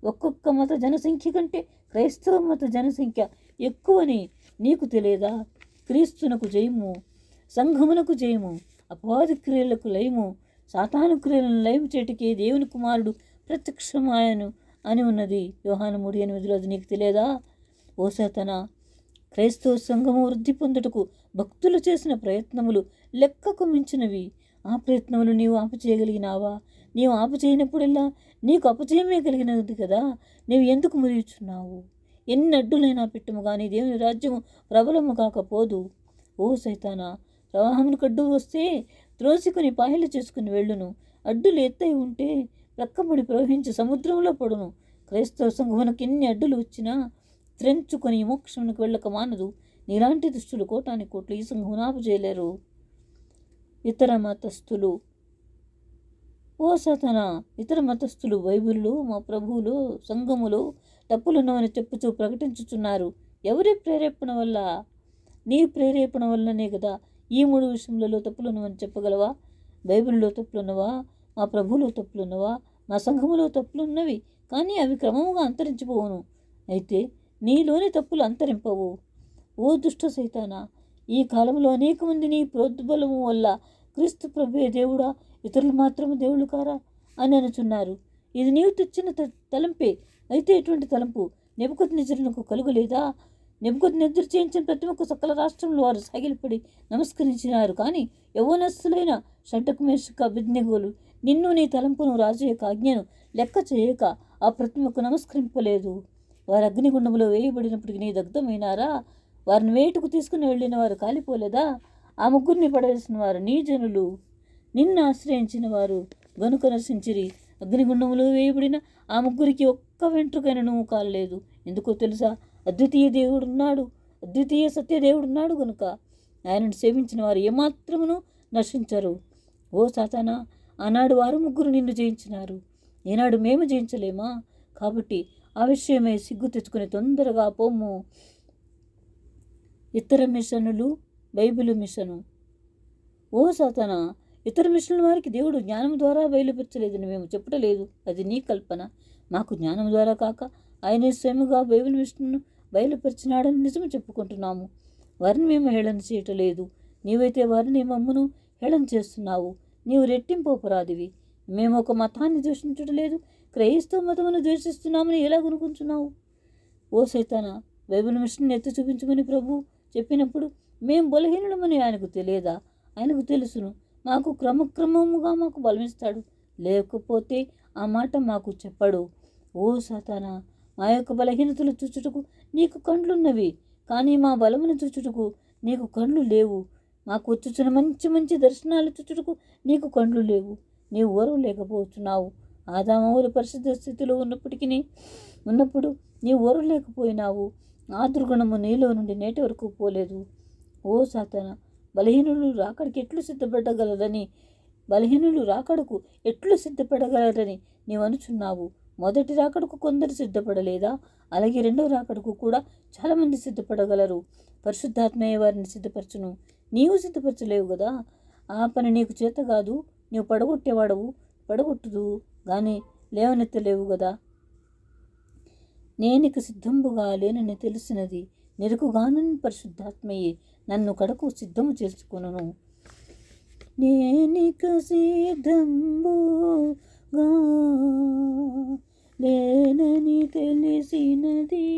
ఒక్కొక్క మత జనసంఖ్య కంటే క్రైస్తవ మత జనసంఖ్య ఎక్కువని నీకు తెలియదా? క్రీస్తునకు జయము, సంఘమునకు జయము, అపవాది క్రియలకు లయము, సాతాను క్రియలను లయము చేటికి దేవుని కుమారుడు ప్రత్యక్షమాయను అని ఉన్నది యోహాను 3:8. నీకు తెలియదా? ఓ సాతానా, క్రైస్తవ సంఘము వృద్ధి పొందుటకు భక్తులు చేసిన ప్రయత్నములు లెక్కకు మించినవి. ఆ ప్రయత్నములు నీవు ఆపుచేయగలిగినావా? నీవు ఆపుచేయనప్పుడల్లా నీకు అపజయమే కలిగినది కదా. నీవు ఎందుకు మురియుచున్నావు? ఎన్ని అడ్డులైనా పెట్టుము కానీ దేవుని రాజ్యము ప్రబలము కాకపోదు. ఓ సైతానా, ప్రవాహమునకు అడ్డు వస్తే త్రోసికొని పాయలు చేసుకుని వెళ్ళును. అడ్డులు ఎత్తై ఉంటే ప్రక్కబడి ప్రవహించి సముద్రంలో పడును. క్రైస్తవ సంఘమునకు ఎన్ని అడ్డులు వచ్చినా త్రెంచుకొని మోక్షమునకు వెళ్ళక మానదు. నీలాంటి దుష్టులు కోటానికి కోట్లు ఈ సంఘమును ఆపుచేయలేరు. ఇతర మతస్థులు, ఓ సాతానా, ఇతర మతస్థులు బైబిల్లో మా ప్రభువులు సంఘములో తప్పులున్నవని చెప్పుచూ ప్రకటించుచున్నారు. ఎవరి ప్రేరేపణ వల్ల? నీ ప్రేరేపణ వల్లనే కదా. ఈ 3 విషయములలో తప్పులున్నవని చెప్పగలవా? బైబిల్లో తప్పులున్నవా? మా ప్రభువులో తప్పులున్నవా? మా సంఘములో తప్పులున్నవి, కానీ అవి క్రమముగా అంతరించిపోవును. అయితే నీలోని తప్పులు అంతరింపవు. ఓ దుష్ట సైతానా, ఈ కాలంలో అనేక మంది నీ ప్రోద్బలము వల్ల క్రీస్తు ప్రభువే దేవుడా, ఇతరులు మాత్రము దేవుళ్ళు కారా అని అనుచున్నారు. ఇది నీవు తెచ్చిన తలంపే. అయితే ఎటువంటి తలంపు నెబుకద్నెజరునకు కలుగలేదా? నెబుకద్నెజరు చేయించిన ప్రతి ఒక్క సకల రాష్ట్రంలో వారు సాగిలపడి నమస్కరించినారు. కానీ యవ్వనస్తులైన షడ్డకు, మేషకు, అబేద్నెగోలు నిన్ను నీ తలంపును రాజు యొక్క ఆజ్ఞను లెక్క చేయక ఆ ప్రతిమకు నమస్కరింపలేదు. వారు అగ్నిగుండములో వేయబడినప్పటికీ నీ దగ్ధమైనారా? వారిని వేటుకు తీసుకుని వెళ్ళిన వారు కాలిపోలేదా? ఆ ముగ్గురిని పడవేసిన వారు నీ జనులు, నిన్ను ఆశ్రయించిన వారు గనుక నశించిరి. అగ్నిగుండములో వేయబడిన ఆ ముగ్గురికి ఒక్క వెంట్రుకైనను కాలలేదు. ఎందుకో తెలుసా? అద్వితీయ దేవుడున్నాడు, అద్వితీయ సత్యదేవుడున్నాడు గనుక ఆయనను సేవించిన వారు ఏమాత్రమును నశించరు. ఓ సాతానా, ఆనాడు వారు ముగ్గురు నిన్ను జయించినారు, ఈనాడు మేము జయించలేమా? కాబట్టి ఆ విషయమై సిగ్గు తెచ్చుకుని తొందరగా పోము. ఇతర మిషనులు, బైబిలు మిషను. ఓ సాతానా, ఇతర మిషన్ల వారికి దేవుడు జ్ఞానం ద్వారా బయలుపరచలేదని మేము చెప్పటలేదు. అది నీ కల్పన. మాకు జ్ఞానం ద్వారా కాక ఆయనే స్వయముగా బైబిల్ మిషన్ను బయలుపరిచినాడని నిజము చెప్పుకుంటున్నాము. వారిని మేము హేళన చేయటలేదు. నీవైతే వారిని మమ్మను హేళన చేస్తున్నావు. నీవు రెట్టింపు అపరాధివి. మేము ఒక మతాన్ని ద్వేషించటలేదు, క్రైస్తవ మతమును ద్వేషిస్తున్నామని ఎలా కొనుక్కుంటున్నావు? ఓ సైతానా, బైబిల్ మిషన్ ఎత్తి చూపించమని ప్రభు చెప్పినప్పుడు మేము బలహీనులమని ఆయనకు తెలియదా? ఆయనకు తెలుసును. మాకు క్రమక్రమముగా మాకు బలమిస్తాడు, లేకపోతే ఆ మాట మాకు చెప్పడు. ఓ సాతానా, మా యొక్క బలహీనతలు చూచుటకు నీకు కండ్లున్నవి, కానీ మా బలమును చూచుటకు నీకు కండ్లు లేవు. మాకు వచ్చుచున్న మంచి మంచి దర్శనాలు చూచుటకు నీకు కండ్లు లేవు. నీవు ఓర్వ లేకపోతున్నావు. ఆదామవులు పరిశుద్ధ స్థితిలో ఉన్నప్పుడు నీవు ఓర్వ లేకపోయినావు. ఆ దుర్గుణము నీలో నుండి నేటి వరకు పోలేదు. ఓ సాతానా, బలహీనులు రాకడికి ఎట్లు సిద్ధపడగలరని నీవు అనుచున్నావు. మొదటి రాకడకు కొందరు సిద్ధపడలేదా? అలాగే రెండవ రాకడకు కూడా చాలామంది సిద్ధపడగలరు. పరిశుద్ధాత్మయ్య వారిని సిద్ధపరచును. నీవు సిద్ధపరచలేవు కదా. ఆ పని నీకు చేత కాదు. నీవు పడగొట్టేవాడవు, పడగొట్టుదు కానీ లేవనెత్తలేవు కదా. నేనిక సిద్ధంబుగా లేనని తెలిసినది నెరుకుగానని పరిశుద్ధాత్మయే నన్ను కడకు సిద్ధము చేసుకొనును. నేనిక సిద్ధంబుగా లేనని తెలిసినది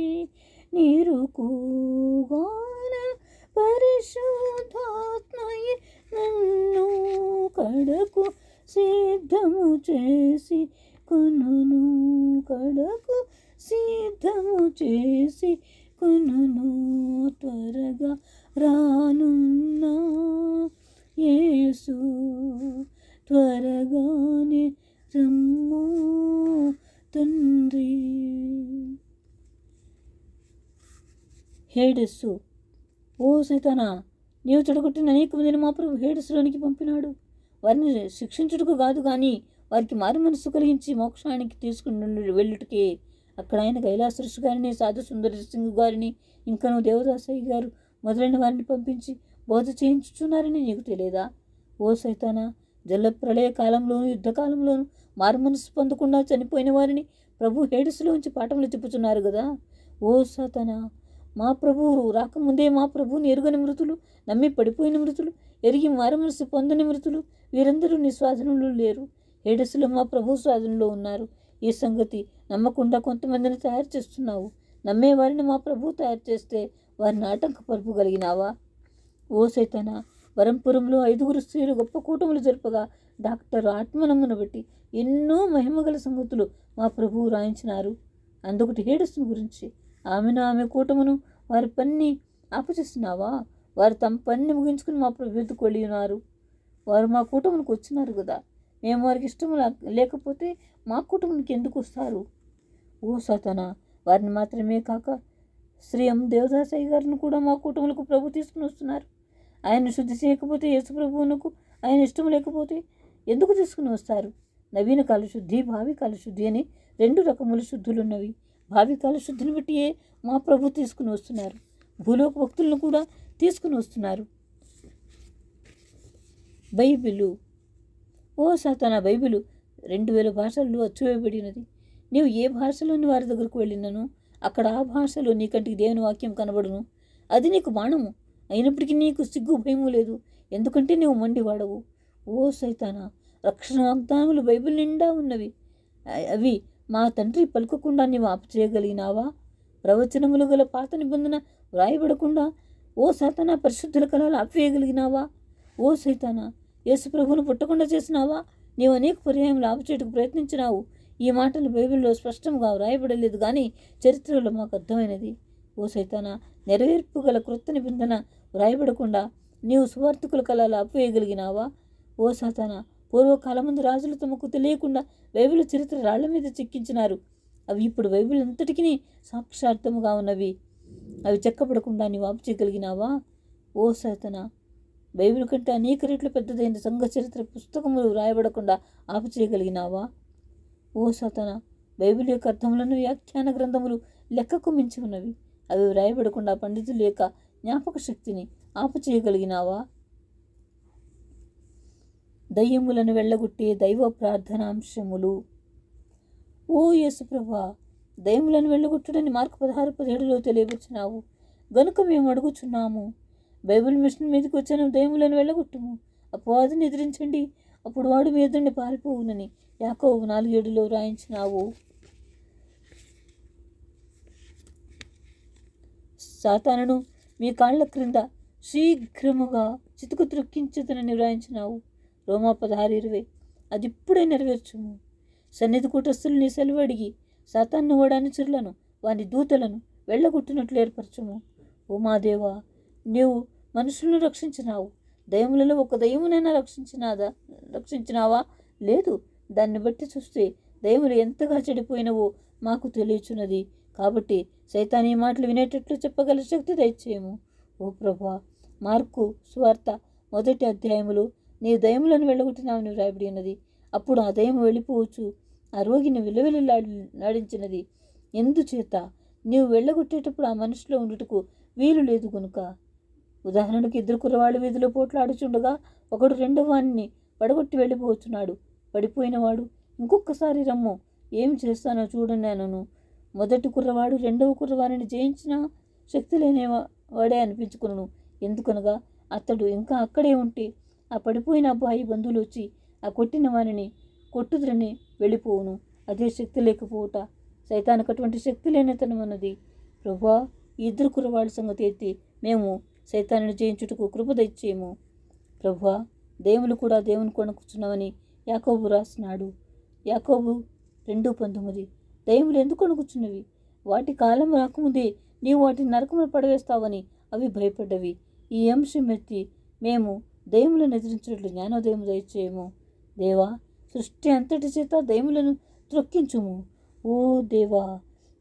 నిరుకుగాన పరిశుద్ధాత్మయే నన్ను కడకు సిద్ధము చేసి కొనును. కడకు సిద్ధము చేసి కొనును. త్వరగా రానున్నా యేసు, త్వరగానే రమ్ము తండ్రి. హేడెస్సు. ఓ సైతానా, నీవు చెడగొట్టిన అనేక మందిని మా ప్రభు హేడెస్సులోనికి పంపినాడు. వారిని శిక్షించుటకు కాదు కానీ వారికి మారు మనస్సు కలిగించి మోక్షానికి తీసుకుని వెళ్ళుటకే. అక్కడ ఆయన కైలాస గారిని, సాధు సుందర సింగ్ గారిని, ఇంకను దేవదాసయ్య గారు మొదలైన వారిని పంపించి బోధ చేయించుచున్నారని నీకు తెలియదా? ఓ సైతానా, జల ప్రళయ కాలంలోను యుద్ధకాలంలోను మారు మనస్సు పొందకుండా చనిపోయిన వారిని ప్రభు హేడెస్సులోంచి పాఠములు చెప్పుచున్నారు కదా. ఓ సాతానా, మా ప్రభువు రాకముందే మా ప్రభువుని ఎరుగని మృతులు, నమ్మి పడిపోయిన మృతులు, ఎరిగి మారమనస్సు పొందని మృతులు వీరందరూ నీ స్వాధీనంలో లేరు. హేడెస్సులో మా ప్రభు స్వాధీనంలో ఉన్నారు. ఈ సంగతి నమ్మకుండా కొంతమందిని తయారు చేస్తున్నావు. నమ్మే వారిని మా ప్రభువు తయారు చేస్తే వారిని ఆటంకపరపగలిగినావా? ఓ సైతానా, వరంపురంలో 5 స్త్రీలు గొప్ప కూటములు జరపగా డాక్టర్ ఆత్మనమ్మును బట్టి ఎన్నో మహిమగల సంగతులు మా ప్రభువు రాయించినారు. అందుకటి హేడెస్సును గురించి ఆమె కూటమును వారి పన్ని ఆపచేస్తున్నావా? వారు తమ పన్ని ముగించుకుని మా ప్రభు ఎద్దుకు వెళ్ళి ఉన్నారు. వారు మా కూటమునికి వచ్చినారు కదా. మేము వారికి ఇష్టం లేకపోతే మా కూటమునికి ఎందుకు వస్తారు? ఓ సాతానా, వారిని మాత్రమే కాక శ్రీ ఎం దేవదాసయ్య గారిని కూడా మా కూటములకు ప్రభు తీసుకుని వస్తున్నారు. ఆయన శుద్ధి చేయకపోతే యేసు ప్రభువునకు ఆయన ఇష్టం లేకపోతే ఎందుకు తీసుకుని వస్తారు? నవీన కాల శుద్ధి, భావి కాల శుద్ధి అని 2 రకముల శుద్ధులున్నవి. భావి కాల శుద్ధిని బట్టియే మా ప్రభు తీసుకుని వస్తున్నారు. భూలోక భక్తులను కూడా తీసుకుని వస్తున్నారు. బైబిలు. ఓ సాతానా, బైబిలు 2000 భాషల్లో అచ్చువేయబడినది. నీవు ఏ భాషలోని వారి దగ్గరకు వెళ్ళినను అక్కడ ఆ భాషలో నీ కంటికి దేవుని వాక్యం కనబడును. అది నీకు బాణము. అయినప్పటికీ నీకు సిగ్గు భయము లేదు, ఎందుకంటే నీవు మండి వాడవు. ఓ సైతానా, రక్షణ వాగ్దానములు బైబిల్ నిండా ఉన్నవి. అవి మా తండ్రి పలుకకుండా నీవు ఆపుచేయగలిగినావా? ప్రవచనములు గల పాత నిబంధన వ్రాయబడకుండా ఓ సాతానా పరిశుద్ధుల కళలు ఆపివేయగలిగినావా? ఓ సైతానా, యేసు ప్రభువును పుట్టకుండా చేసినావా? నీవు అనేక పర్యాయములు ఆపుచేయటకు ప్రయత్నించినావు. ఈ మాటలు బైబిల్లో స్పష్టంగా వ్రాయబడలేదు కానీ చరిత్రలో మాకు అర్థమైనది. ఓ సైతానా, నెరవేర్పు గల క్రొత్త నిబంధన వ్రాయబడకుండా నీవు సువార్థికుల కళలు ఆపివేయగలిగినావా? ఓ సాతానా, పూర్వకాలమందు రాజులు తమకు తెలియకుండా బైబిల్ చరిత్ర రాళ్ల మీద చెక్కించినారు. అవి ఇప్పుడు బైబిల్ అంతటికీ సాక్షార్థముగా ఉన్నవి. అవి చెక్కబడకుండా నీవు ఆపు చేయగలిగినావా? ఓ సాతానా, బైబిల్ కంటే అనేక రెట్లు పెద్దదైన సంఘ చరిత్ర పుస్తకములు వ్రాయబడకుండా ఆపు చేయగలిగినావా? ఓ సాతానా, బైబిల్ యొక్క అర్థములను వ్యాఖ్యాన గ్రంథములు లెక్కకు మించి ఉన్నవి. అవి వ్రాయబడకుండా పండితుల యొక్క జ్ఞాపక శక్తిని ఆపు చేయగలిగినావా? దయ్యములను వెళ్ళగొట్టే దైవ ప్రార్థనాంశములు. ఓ యేసుప్రభా, దయ్యములను వెళ్ళగొట్టుడని మార్కు 16:17లో తెలియపరిచినావు. గనుక మేము అడుగుచున్నాము, బైబిల్ మిషన్ మీదకి వచ్చిన దయ్యములను వెళ్ళగొట్టుము, అపవాదిని ఎదిరించండి, అప్పుడు వాడు మీ ఎదురుని పారిపోవునని యాకోబు 4:7లో వ్రాయించినావు. సాతానును మీ కాళ్ల క్రింద శీఘ్రముగా చితుకు త్రొక్కించుదనని వ్రాయించినావు. రోమా 16:20. అది ఇప్పుడే నెరవేర్చుము. సన్నిధి కూటస్థులు నీ సెలవు అడిగి సాతాను వాడి అనుచరులను వాని దూతలను వెళ్ళగొట్టినట్లు ఏర్పరచుము. ఓ మా దేవా, నీవు మనుషులను రక్షించినావు. దయ్యములలో ఒక దయ్యమునైనా రక్షించినావా? లేదు. దాన్ని బట్టి చూస్తే దయ్యములు ఎంతగా చెడిపోయినవో మాకు తెలియచున్నది. కాబట్టి సైతాన్ ఈ మాటలు వినేటట్లు చెప్పగల శక్తి దయచేయము. ఓ ప్రభా, మార్కు సువార్త 1వ అధ్యాయములో నీ దయ్యములను వెళ్ళగొట్టినావని వ్రాయబడి ఉన్నది. అప్పుడు ఆ దయ్యము వెళ్ళిపోవచ్చు ఆ రోగిని విలువెల్లాడించినది. ఎందుచేత నీవు వెళ్ళగొట్టేటప్పుడు ఆ మనిషిలో ఉండుటకు వీలు లేదు కనుక. ఉదాహరణకు 2 కుర్రవాళ్ళు వీధిలో పోట్లాడుచుండగా ఒకడు రెండవ వాణ్ణి పడగొట్టి వెళ్ళిపోతున్నాడు. పడిపోయినవాడు, ఇంకొకసారి రమ్ము, ఏమి చేస్తానో చూడన్నాను. మొదటి కుర్రవాడు రెండవ కుర్రవారిని జయించిన శక్తి లేనివాడే అనిపించుకును. ఎందుకనగా అతడు ఇంకా అక్కడే ఉంటే ఆ పడిపోయిన అబ్బాయి బంధువులు వచ్చి ఆ కొట్టిన వారిని కొట్టుదని వెళ్ళిపోవును. అదే శక్తి లేకపోవుట. సైతానికి అటువంటి శక్తి లేనితనం అన్నది. ప్రభువా, ఈ 2 కుర్రవాళ్ళ సంగతి ఎత్తి మేము సైతాన్ని జయించుటకు కృప దయచేయము. ప్రభువా, దేవులు కూడా దేవుని కొనుక్కుచున్నామని యాకోబు రాసినాడు. యాకోబు 2:19. దయ్యములు ఎందుకు వణుకుచున్నవి? వాటి కాలం రాకముందే నీవు వాటిని నరకములు పడవేస్తావని అవి భయపడ్డవి. ఈ అంశం ఎత్తి మేము దయ్యములను ఎదిరించినట్లు జ్ఞానోదయము దయచేయము. దేవా, సృష్టి అంతటి చేత దయ్యములను త్రొక్కించుము. ఓ దేవా,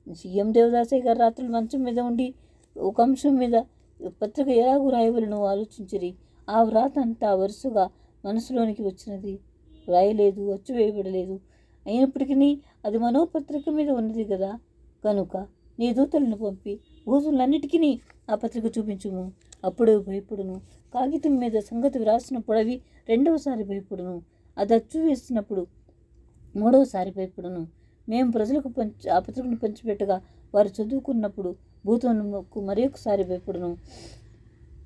సీఎం దేవదాసయ్య గారు రాత్రులు మంచం మీద ఉండి ఒక అంశం మీద పత్రిక ఎలాగూ రాయవలను ఆలోచించిరి. ఆ వ్రాత అంతా వరుసగా మనసులోనికి వచ్చినది. వ్రాయలేదు, అచ్చు వేయబడలేదు. అయినప్పటికీ అది మనోపత్రిక మీద ఉన్నది కదా. కనుక నీ దూతలను పంపి భూతులన్నిటికీ ఆ పత్రిక చూపించుము. అప్పుడు భయపడును. కాగితం మీద సంగతి వ్రాసినప్పుడు అవి రెండవసారి భయపడును. అది అచ్చు వేసినప్పుడు మూడవసారి భయపడును. మేము ప్రజలకు ఆ పత్రికను పంచిపెట్టగా వారు చదువుకున్నప్పుడు భూతమునకు మరొకసారి భయపడును.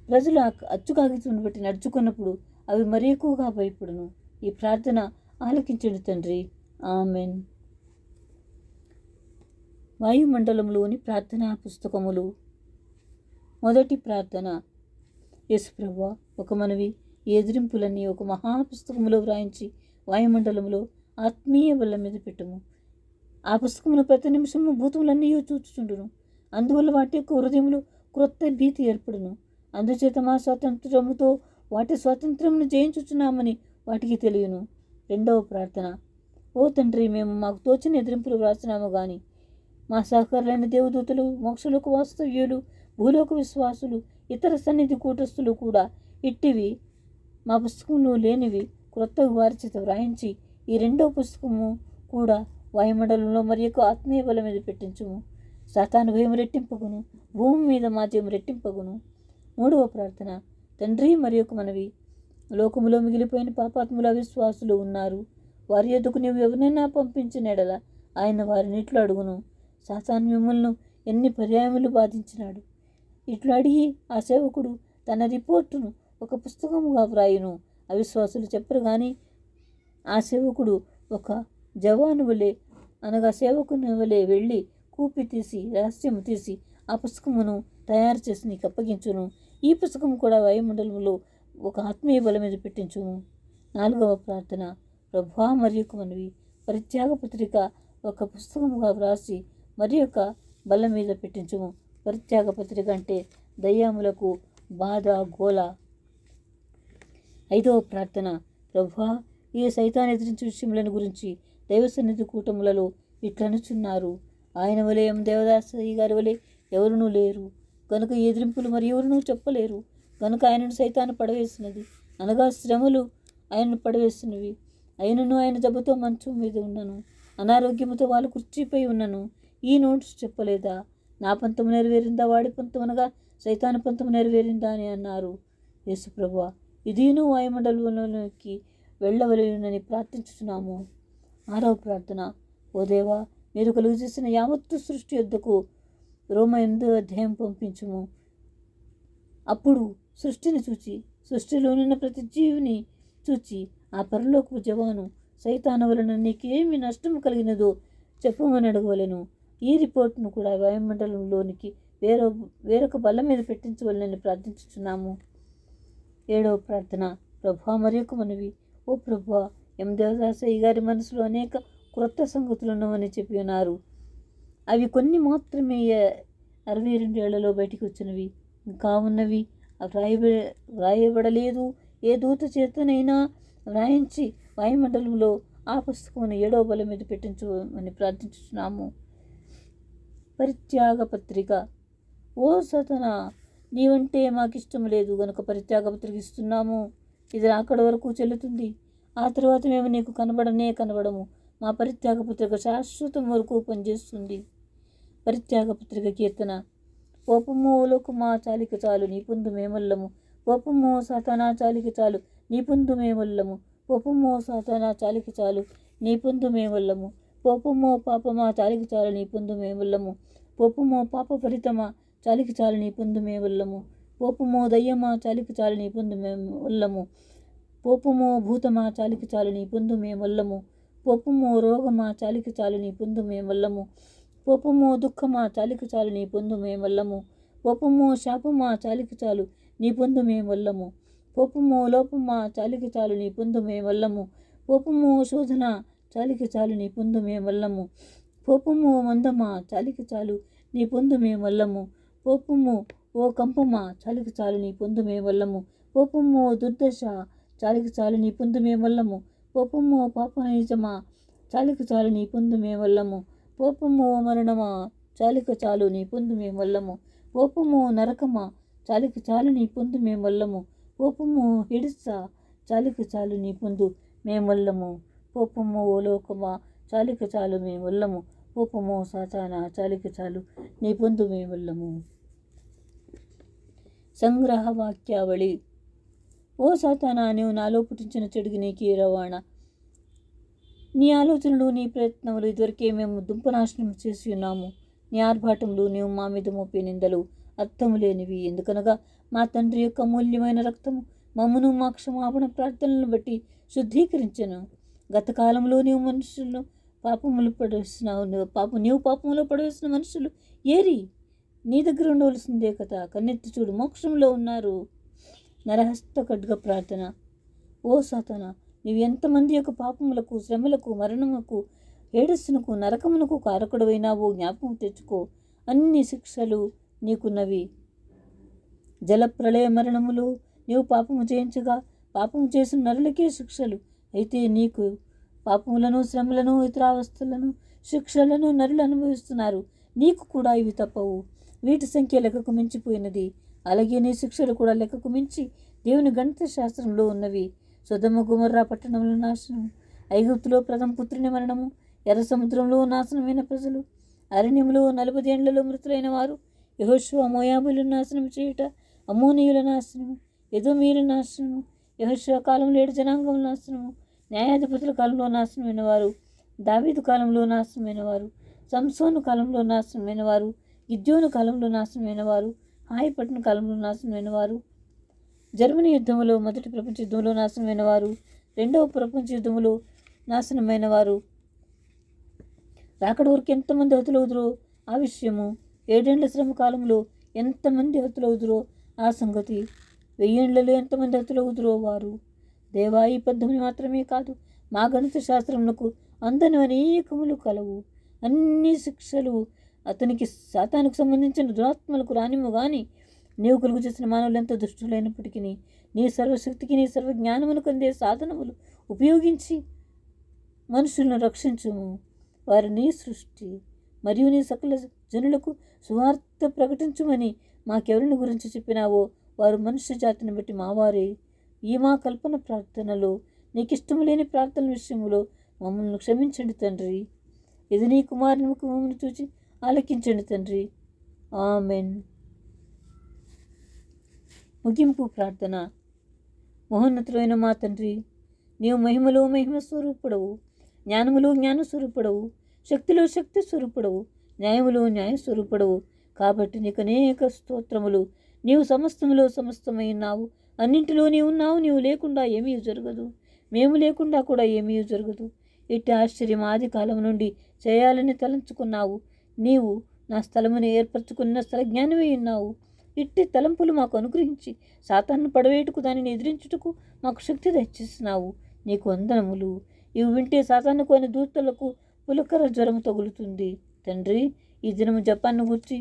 ప్రజలు అచ్చు కాగితం బట్టి నడుచుకున్నప్పుడు అవి మరి ఎక్కువగా భయపడును. ఈ ప్రార్థన ఆలకించండి తండ్రి. ఆమెన్. వాయుమండలంలోని ప్రార్థనా పుస్తకములు. మొదటి ప్రార్థన. యేసుప్రభువా, ఒక మనవి. ఈ ఎదిరింపులన్నీ ఒక మహాపుస్తకములో వ్రాయించి వాయుమండలంలో ఆత్మీయ బల్ల మీద పెట్టుము. ఆ పుస్తకమును ప్రతి నిమిషము భూతములన్నీ చూచుచుండును. అందువల్ల వాటి యొక్క హృదయంలో క్రొత్త భీతి ఏర్పడును. అందుచేత మా స్వాతంత్రముతో వాటి స్వాతంత్రమును జయించుచున్నామని వాటికి తెలియను. రెండవ ప్రార్థన. ఓ తండ్రి, మేము మాకు తోచిన ఎదిరింపులు వ్రాసినాము గాని మా సహకారులైన దేవదూతలు, మోక్షలోక వాస్తవ్యులు, భూలోక విశ్వాసులు, ఇతర సన్నిధి కూటస్థులు కూడా ఇట్టివి మా పుస్తకంలో లేనివి క్రొత్తగా వారి చేత వ్రాయించి ఈ రెండవ పుస్తకము కూడా వాయుమండలంలో మరి యొక్క ఆత్మీయ బల మీద పెట్టించుము. సాతాను భయం రెట్టింపగును, భూమి మీద మా జయం రెట్టింపగును. మూడవ ప్రార్థన. తండ్రి, మరి యొక్క మనవి. లోకములో మిగిలిపోయిన పాపాత్ముల అవిశ్వాసులు ఉన్నారు. వారి యొద్దకు నీవు ఎవరినైనా పంపించిన ఎడల ఆయన వారిని ఇట్లు అడుగును. సాతాను మిమ్మల్ని ఎన్ని పర్యాయములు బాధించినాడు. ఇట్లు అడిగి ఆ సేవకుడు తన రిపోర్టును ఒక పుస్తకముగా వ్రాయును. అవిశ్వాసులు చెప్పరు కానీ ఆ సేవకుడు ఒక జవాను వలె, అనగా సేవకుని వలె వెళ్ళి కూపి తీసి రహస్యము తీసి ఆ పుస్తకమును తయారు చేసి నీకు అప్పగించును. ఈ పుస్తకం కూడా వాయుమండలంలో ఒక ఆత్మీయ బల మీద పెట్టించును. నాలుగవ ప్రార్థన. ప్రభువా, మరి యొక్క మనవి. పరిత్యాగ పత్రిక ఒక పుస్తకముగా వ్రాసి మరి యొక్క బల్ల మీద పెట్టించుము. పరిత్యాగ పత్రిక అంటే దయ్యాములకు బాధ, గోల. ఐదవ ప్రార్థన. ప్రభువా, ఈ సైతాన్ని ఎదిరించే విషయములను గురించి దైవ సన్నిధి కూటములలో ఇట్లనుచున్నారు. ఆయన వలె దేవదాసయ్య గారి వలె ఎవరునూ లేరు కనుక ఈ ఎదిరింపులు మరి ఎవరునూ చెప్పలేరు. కనుక ఆయనను సైతాన్ని పడవేసినది, అనగా శ్రమలు ఆయనను పడవేసినవి. అయినను ఆయన జబ్బుతో మంచం మీద ఉన్నను, అనారోగ్యముతో వాళ్ళు కుర్చీపై ఉన్నను. ఈ నోట్స్ చెప్పలేదా? నా పంతము నెరవేరిందా, వాడి పంతం అనగా సైతాను పంతము నెరవేరిందా అని అన్నారు. యేసుప్రభువా, ఇదిను వాయుమండలంలోకి వెళ్ళవలెనని ప్రార్థించుతున్నాము. ఆరవ ప్రార్థన. ఓ దేవా, మీరు కలుగు చేసిన యావత్తు సృష్టి యొద్దకు రోమ 8వ అధ్యాయం పంపించుము. అప్పుడు సృష్టిని చూచి, సృష్టిలోనున్న ప్రతి జీవిని చూచి ఆ పరలోకపు జవాను సైతాను వలన నీకేమి నష్టం కలిగినదో చెప్పమని అడగవలెను. ఈ రిపోర్ట్ను కూడా వాయుమండలంలోనికి వేరొక బల్ల మీద పెట్టించవలనని ప్రార్థించుచున్నాము. ఏడవ ప్రార్థన. ప్రభువా, మరి యొక్క మనవి. ఓ ప్రభువా, దేవదాసయ్య గారి మనసులో అనేక క్రొత్త సంగతులు ఉన్నవని చెప్పి ఉన్నారు. అవి కొన్ని మాత్రమే 62 ఏళ్లలో బయటికి వచ్చినవి. ఇంకా ఉన్నవి వ్రాయబడలేదు. ఏ దూత చేతనైనా వ్రాయించి వాయుమండలంలో ఆ పుస్తకమును 7వ బల మీద పెట్టించమని ప్రార్థించుతున్నాము. పరిత్యాగ పత్రిక. ఓ సతనా, నీవంటే మాకిష్టం లేదు గనుక పరిత్యాగ పత్రిక ఇస్తున్నాము. ఇది అక్కడి వరకు చెల్లుతుంది. ఆ తర్వాత మేము నీకు కనబడము. మా పరిత్యాగ పత్రిక శాశ్వతం వరకు పనిచేస్తుంది. పరిత్యాగ పత్రిక కీర్తన. కోపము లోకమా చాలిక చాలు, నీ పొందు మేమల్లము. కోపము సాతానా చాలిక చాలు, నీ పొందు మేమల్లము. కోపము సాతానా చాలిక చాలు, నీ పొందు మేమల్లము. కోపము పాపమా చాలిక చాలు, నీ పొందు మేమల్లము. కోపము పాప ఫలితమా చాలిక చాలు, నీ పొందు మేమల్లము. కోపము దయ్యమా చాలిక చాలు, నీ పొందు మేమల్లము. కోపము భూతమా చాలిక చాలు, నీ పొందు మేమల్లము. కోపము రోగమా చాలిక చాలు, నీ పొందు మేమల్లము. కోపము దుఃఖమా చాలిక చాలు, నీ పొందు మేమల్లము. కోపము శాపమా చాలిక చాలు, నీ పొందు మేమల్లము. కోపము లోపమా చాలిక చాలు, నీ పొందు మేమల్లము. కోపము శోధన చాలిక చాలు, నీ పొందు మేమల్లము. కోపము మందమా చాలిక చాలు, నీ పొందు మేమల్లము. కోపము ఓ కంపమా చాలిక చాలు, నీ పొందు మేమల్లము. కోపము దుర్దశ చాలిక చాలు, నీ పొందు మేమల్లము. కోపము పాపనీచమా చాలిక చాలు, నీ పొందు మేమల్లము. కోపము మరణమా చాలిక చాలు, నీ పొందు మేమల్లము. కోపము నరకమా, చాలికి చాలు నీ పొందు మేమొల్లము. కోపము హిడిసా, చాలికి చాలు నీ పొందు మేమొల్లము. కోపము ఓ లోకమా, చాలికి చాలు మేమొల్లము. కోపము సాతానా, చాలికి చాలు నీ పొందు మేమొల్లము. సంగ్రహ వాక్యావళి. ఓ సాతానా, నీవు నాలో పుట్టించిన చెడుగు నీకు రవాణా. నీ ఆలోచనలు, నీ ప్రయత్నములు ఇదివరకే మేము దుంపనాశనం చేసి ఉన్నాము. నీ ఆర్భాటములు, నీవు మా మీద మోపే నిందలు అర్థము లేనివి. ఎందుకనగా మా తండ్రి యొక్క అమూల్యమైన రక్తము మమ్మను మా క్షమాపణ ప్రార్థనలను బట్టి శుద్ధీకరించను. గత కాలంలో నీవు మనుషులను పాపములు పడవేసినావు. నీవు పాపములో పడవేసిన మనుషులు ఏరి నీ దగ్గర ఉండవలసిందే కదా. కన్నెత్తి చూడు, మోక్షంలో ఉన్నారు. నరహస్త ఖడ్గ ప్రార్థన. ఓ సాతానా, నీవు ఎంతమంది యొక్క పాపములకు, శ్రమలకు, మరణములకు, ఏడస్సునకు, నరకమునకు కారకుడవైనావో జ్ఞాపకం తెచ్చుకో. అన్ని శిక్షలు నీకున్నవి. జలప్రళయ మరణములు నీవు పాపము చేయించగా పాపము చేసిన నరులకే శిక్షలు. అయితే నీకు పాపములను, శ్రమలను, ఇతరావస్థలను, శిక్షలను నరులు అనుభవిస్తున్నారు. నీకు కూడా ఇవి తప్పవు. వీటి సంఖ్య లెక్కకు మించిపోయినది. అలాగే నీ శిక్షలు కూడా లెక్కకు మించి దేవుని గణిత శాస్త్రంలో ఉన్నవి. సొదొమ గొమొర్రా పట్టణముల నాశనం, ఐగుప్తులో ప్రథమ పుత్రుని మరణము, ఎర్ర సముద్రంలో నాశనమైన ప్రజలు, అరణ్యములో 40 ఏండ్లలో మృతులైన వారు, యెహోషువ మోయాబులను నాశనం చేయుట, అమ్మోనీయుల నాశనము, ఎదోమీయుల నాశనము, యెహోషువ కాలంలో 7 జనాంగముల నాశనము, న్యాయాధిపతుల కాలంలో నాశనమైన వారు, దావీదు కాలంలో నాశనమైన వారు, సంసోను కాలంలో నాశనమైన వారు, గిద్యోను కాలంలో నాశనమైన వారు, హాయిపట్న కాలంలో నాశనమైన వారు, జర్మనీ యుద్ధములో, మొదటి ప్రపంచ యుద్ధంలో నాశనమైన వారు, రెండవ ప్రపంచ యుద్ధములో నాశనమైన వారు, రాకడ వరకు ఎంతమంది హతులవుదురో ఆ విషయము, 7 ఏండ్ల శ్రమ కాలంలో ఎంతమంది హతులవుదురో ఆ సంగతి, 1000 ఏండ్లలో ఎంతమంది హతులవుదురో వారు. దేవా, ఈ పద్ధతిని మాత్రమే కాదు, మా గణిత శాస్త్రమునకు అందని అనేకములు కలవు. అన్ని శిక్షలు అతనికి సాతానుకు సంబంధించిన దురాత్మలకు రానిము గాని, నీవు కలుగు చేసిన మానవులు ఎంత దుష్టులైనప్పటికీ నీ సర్వశక్తికి, నీ సర్వజ్ఞానమునకు అందే సాధనములు ఉపయోగించి మనుషులను రక్షించుము. వారు నీ సృష్టి మరియు నీ సకల జనులకు సువార్త ప్రకటించుమని మాకెవరిని గురించి చెప్పినావో వారు మనుష్య జాతిని బట్టి మావారే. ఈ మా కల్పన ప్రార్థనలో, నీకిష్టము లేని ప్రార్థన విషయంలో మమ్మల్ని క్షమించండి తండ్రి. ఇది నీ కుమారుని ముఖమును చూచి ఆలకించండి తండ్రి. ఆమెన్. ముగింపు ప్రార్థన. మహోన్నతులైన మా తండ్రి, నీవు మహిమలో మహిమ స్వరూపుడవు, జ్ఞానములో జ్ఞాన స్వరూపుడవు, శక్తిలో శక్తి స్వరూపుడవు, న్యాయములో న్యాయ స్వరూపుడవు. కాబట్టి నీకు అనేక స్తోత్రములు. నీవు సమస్తములో సమస్తమై ఉన్నావు. అన్నింటిలో నీవు ఉన్నావు. నీవు లేకుండా ఏమీ జరగదు. మేము లేకుండా కూడా ఏమీ జరగదు. ఇట్టి ఆశ్చర్యం ఆది కాలం నుండి చేయాలని తలంచుకున్నావు. నీవు నా స్థలమును ఏర్పరచుకున్న స్థలజ్ఞానమై ఉన్నావు. ఇట్టి తలంపులు మాకు అనుగ్రహించి సాతాను పడవేటుకు, దానిని ఎదిరించుటకు మాకు శక్తి దయచేస్తున్నావు. నీకు వందనములు. ఇవి వింటే సాతానుకు అని దూతలకు పులకర జ్వరము తగులుతుంది. తండ్రి, ఈ దినము జపాన్ను గురించి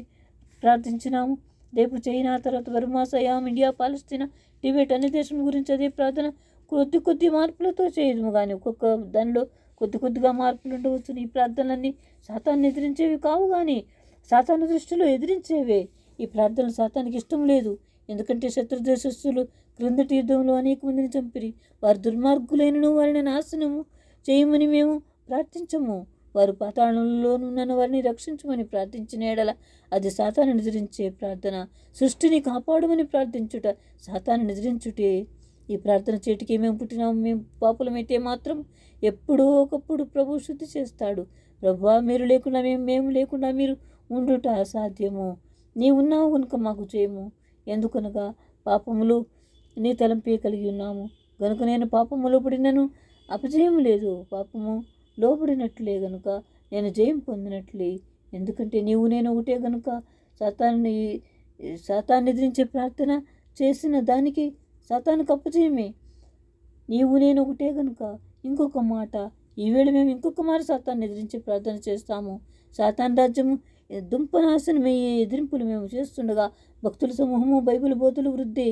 ప్రార్థించినాము. రేపు చైనా, తర్వాత బర్మా, సయాం, ఇండియా, పాలస్తీనా, టిబెట్ అనే దేశం గురించి అదే ప్రార్థన కొద్ది మార్పులతో చేయదుము కానీ ఒక్కొక్క దానిలో కొద్దిగా మార్పులు ఉండవచ్చు. ఈ ప్రార్థనలన్నీ సాతాన్ని ఎదిరించేవి కావు కానీ సాతాను దృష్టిలో ఎదిరించేవే. ఈ ప్రార్థనలు సాతానికి ఇష్టం లేదు. ఎందుకంటే శత్రుదేశస్తులు క్రిందటి యుద్ధంలో అనేక మందిని చంపిరి. వారు దుర్మార్గులైనను వారిని నాశనము చేయమని మేము ప్రార్థించము. వారు పాతాళంలోనున్న వారిని రక్షించమని ప్రార్థించిన ఎడల అది సాతాను ఎదిరించే ప్రార్థన. సృష్టిని కాపాడమని ప్రార్థించుట సాతాను ఎదిరించుటే. ఈ ప్రార్థన చేటికి మేము పుట్టినాము, మేము పాపులమైతే మాత్రం ఎప్పుడో ఒకప్పుడు ప్రభు శుద్ధి చేస్తాడు. ప్రభువా, మీరు లేకుండా మేము లేకుండా మీరు ఉండుట అసాధ్యము. నీవున్నావు కనుక మాకు చేయము. ఎందుకనగా పాపములు నీ తలంపే కలిగి ఉన్నాము గనుక నేను పాపములో పడినను అపజయము లేదు. పాపము లోపడినట్లే గనుక నేను జయం పొందినట్లే. ఎందుకంటే నీవు నేను ఒకటే గనుక సాతాన్ని ఎదిరించే ప్రార్థన చేసిన దానికి సాతానుకు అపజయమే. నీవు నేను ఒకటే గనుక ఇంకొక మాట, ఈవేళ మేము ఇంకొక మాట సాతాన్ని ఎదిరించే ప్రార్థన చేస్తాము. సాతాన్ రాజ్యము దుంపనాశనమయ్యే ఎదిరింపులు మేము చేస్తుండగా భక్తుల సమూహము, బైబిల్ బోధులు వృద్ధి.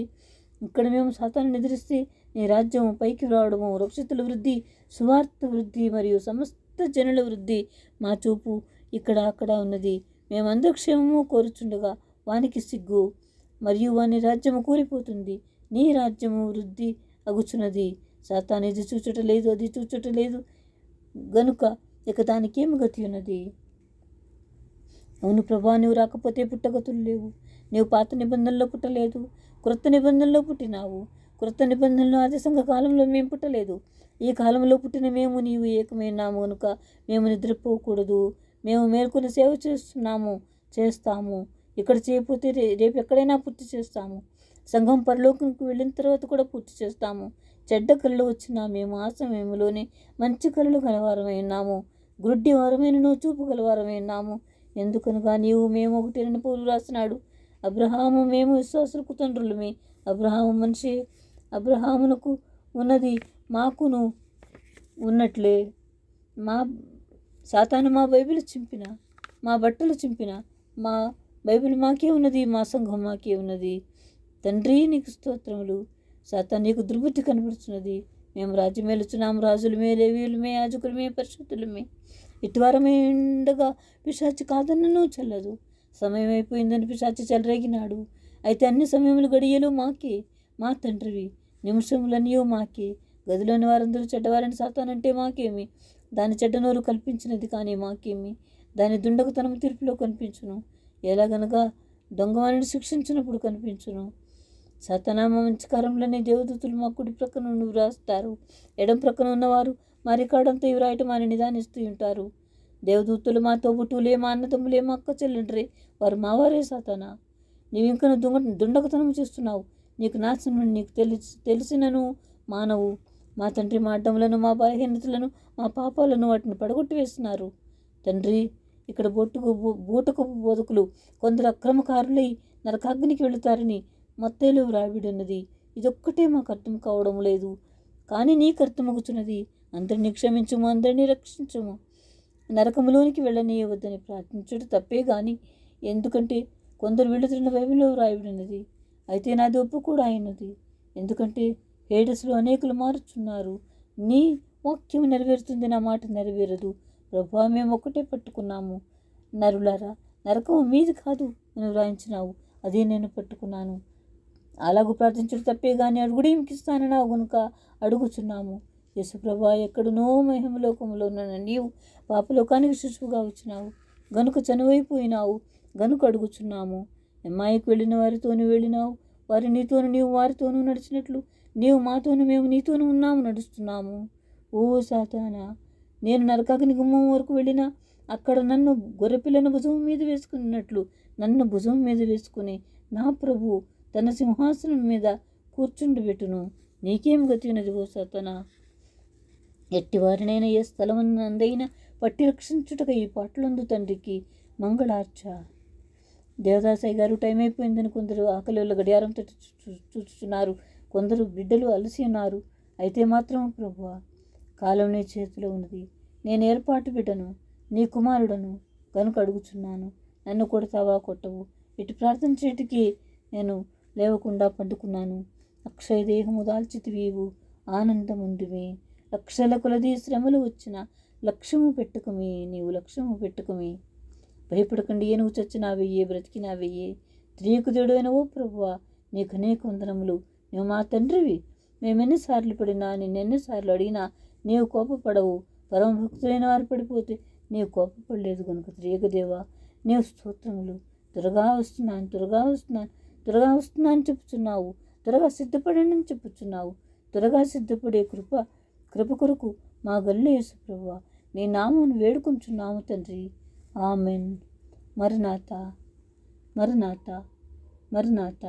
ఇక్కడ మేము సాతాన్ని ఎదిరిస్తే నీ రాజ్యం పైకి రావడము, రక్షితుల వృద్ధి, సువార్త వృద్ధి మరియు సమస్త జనుల వృద్ధి. మా చూపు ఇక్కడ అక్కడ ఉన్నది. మేమందరూ క్షేమము కోరుచుండగా వానికి సిగ్గు, మరియు వాని రాజ్యము కూలిపోతుంది. నీ రాజ్యము వృద్ధి అగుచున్నది. సాతాను ఇది చూచుట లేదు, అది చూచుట లేదు గనుక ఇక దానికేమి గతి ఉన్నది? అవును ప్రభా, నువ్వు రాకపోతే పుట్టగతులు లేవు. నీవు పాత నిబంధనలో పుట్టలేదు, క్రొత్త నిబంధనలో పుట్టినావు. క్రొత్త నిబంధనలో ఆది సంఘ కాలంలో మేము పుట్టలేదు. ఈ కాలంలో పుట్టిన మేము నీవు ఏకమైనాము కనుక మేము నిద్రపోకూడదు. మేము మేల్కొని సేవ చేస్తాము. ఇక్కడ చేయకపోతే రేపు ఎక్కడైనా పూర్తి చేస్తాము. సంఘం పరలోకంకు వెళ్ళిన తర్వాత కూడా పూర్తి చేస్తాము. చెడ్డ కళ్ళు వచ్చినా మేము ఆ సమయంలోనే మంచి కళ్ళు గలవారమై ఉన్నాము. గ్రుడ్డి వారమైనను చూపు గలవారమై ఉన్నాము. ఎందుకనగా నీవు మేము ఒకటి పౌలు రాసినాడు. అబ్రహాము మేము విశ్వాసులకు తండ్రులమే. అబ్రహామునకు ఉన్నది మాకును ఉన్నట్లే మా సాతాను మా బైబిల్ చింపిన, మా బట్టలు చింపిన, మా బైబిల్ మాకే ఉన్నది, మా సంఘం మాకే ఉన్నది. తండ్రి నీకు స్తోత్రములు. సాతాను నీకు దుర్బుద్ధి కనబడుతున్నది. మేము రాజ్యం వెలుచున్నాము, రాజులమే, లేవీయులమే, యాజకులమే, పరిశుద్ధులమే. ఇటువారమే ఉండగా పిశాచి కాదన్నను చల్లదు. సమయం అయిపోయిందని పిశాచి చెలరేగినాడు. అయితే అన్ని సమయములు గడియలు మాకే, మా తండ్రివి. నిమిషములన్నీ మాకే. గదిలోని వారందరూ చెడ్డవారని సాతానంటే మాకేమి? దాని చెడ్డ నోరు కల్పించినది కానీ మాకేమి? దాని దుండగుతనము తీర్పులో కనిపించును. ఎలాగనగా దొంగవాణిని శిక్షించినప్పుడు కనిపించును. సాతానామ మంచికారంలోనే దేవదూతులు మా కుడి ప్రక్కన నువ్వు రాస్తారు. ఎడం ప్రక్కన ఉన్నవారు మా రికార్డంతా ఇవి రాయటం అని నిదానిస్తూ ఉంటారు. దేవదూతులు మా తోబుట్టులే, మా అన్నదమ్ములే, మా అక్క చెల్లెండ్రే, వారు మావారే. సాతానా, నీవు ఇంకా దుండగతనం చేస్తున్నావు. నీకు నాశనం నీకు తెలిసినను మానవు. మా తండ్రి మా అడ్డములను, మా బలహీనతలను, మా పాపాలను వాటిని పడగొట్టి వేస్తున్నారు. తండ్రి, ఇక్కడ బూటకు బోధకులు కొందరు అక్రమకారులై నరకాగ్నికి వెళుతారని మత్తయిలో వ్రాయబడినది. ఇదొక్కటే మాకు అర్థం కావడం లేదు, కానీ నీకు అర్థమగుచున్నది. అందరినీ క్షమించుము, అందరినీ రక్షించుము, నరకములోనికి వెళ్ళనీయవద్దని ప్రార్థించుట తప్పే గాని, ఎందుకంటే కొందరు వెళుతున్న బైబిల్లో వ్రాయబడినది. అయితే నాది ఒప్పు కూడా అయినది. ఎందుకంటే హేడస్లో అనేకులు మారుచున్నారు. నీ వాక్యం నెరవేరుతుంది, నా మాట నెరవేరదు. ప్రభువా, మేము ఒక్కటే పట్టుకున్నాము. నరులారా, నరకము మీది కాదు అని వ్రాయించినావు, అదే నేను పట్టుకున్నాను. అలాగూ ప్రార్థించుడు తప్పే గాని అడుగుడేమికిస్తానన్నావు గనుక అడుగుచున్నాము. యేసుప్రభా, ఎక్కడునో మహిమలోకములో ఉన్న నీవు పాపలోకానికి శిశువుగా వచ్చినావు గనుక చనువైపోయినావు గనుక అడుగుచున్నాము. ఎమ్మాయికి వెళ్ళిన వారితోనూ వెళ్ళినావు, వారి నీతోను నీవు వారితోనూ నడిచినట్లు నీవు మాతోను మేము నీతోనూ ఉన్నాము, నడుస్తున్నాము. ఓ సాతానా, నేను నరకాగ్ని గుమ్మం వరకు వెళ్ళినా అక్కడ నన్ను గొర్రెపిల్లను భుజం మీద వేసుకున్నట్లు నన్ను భుజం మీద వేసుకుని నా ప్రభు తన సింహాసనం మీద కూర్చుండబెట్టును. నీకేం గతి ఉన్నది ఓ సాతానా? ఎట్టివారినైనా ఏ స్థలమందైనా పట్టి రక్షించుటక ఈ పాటలందు తండ్రికి మంగళార్చ. దేవదాసయ్య గారు, టైం అయిపోయిందని కొందరు ఆకలిలో గడియారంతో చూస్తున్నారు. కొందరు బిడ్డలు అలసి ఉన్నారు. అయితే మాత్రం ప్రభువా, కాలం నీ చేతిలో ఉన్నది. నేను ఏర్పాటు బిడ్డను, నీ కుమారుడను కనుక అడుగుచున్నాను. నన్ను కొడతావా? కొట్టవు. ఇటు ప్రార్థన చేయటికి నేను లేవకుండా పండుకున్నాను. అక్షయ దేహము దాల్చితివీవు, ఆనందముందుమే. లక్షల కొలది శ్రమలు వచ్చిన లక్ష్యము పెట్టుకుమి, నీవు లక్ష్యము పెట్టుకుమి. భయపడకండి, నువ్వు చచ్చినా వెయ్యే, బ్రతికినా వెయ్యే. త్రియకుదేడు అయిన ఓ ప్రభువా, నీకు అనేక వందనములు. నువ్వు మా తండ్రివి. మేమెన్నిసార్లు పడినా, నిన్నెన్నిసార్లు అడిగినా నీవు కోపపడవు. పరమభక్తులైన వారు పడిపోతే నీవు కోపపడలేదు కనుక త్రియకదేవా, నీవు స్తోత్రములు. త్వరగా వస్తున్నాను, త్వరగా వస్తున్నాను, త్వరగా వస్తున్నాను చెప్పుచున్నావు. త్వరగా సిద్ధపడండి అని చెప్పుచున్నావు. త్వరగా సిద్ధపడే కృప కొరకు మా గల్లు యేసు ప్రభువా, నీ నామమును వేడుకొంచున్నాము తండ్రి. ఆమెన్. మరణాత, మరణాత, మరణాత.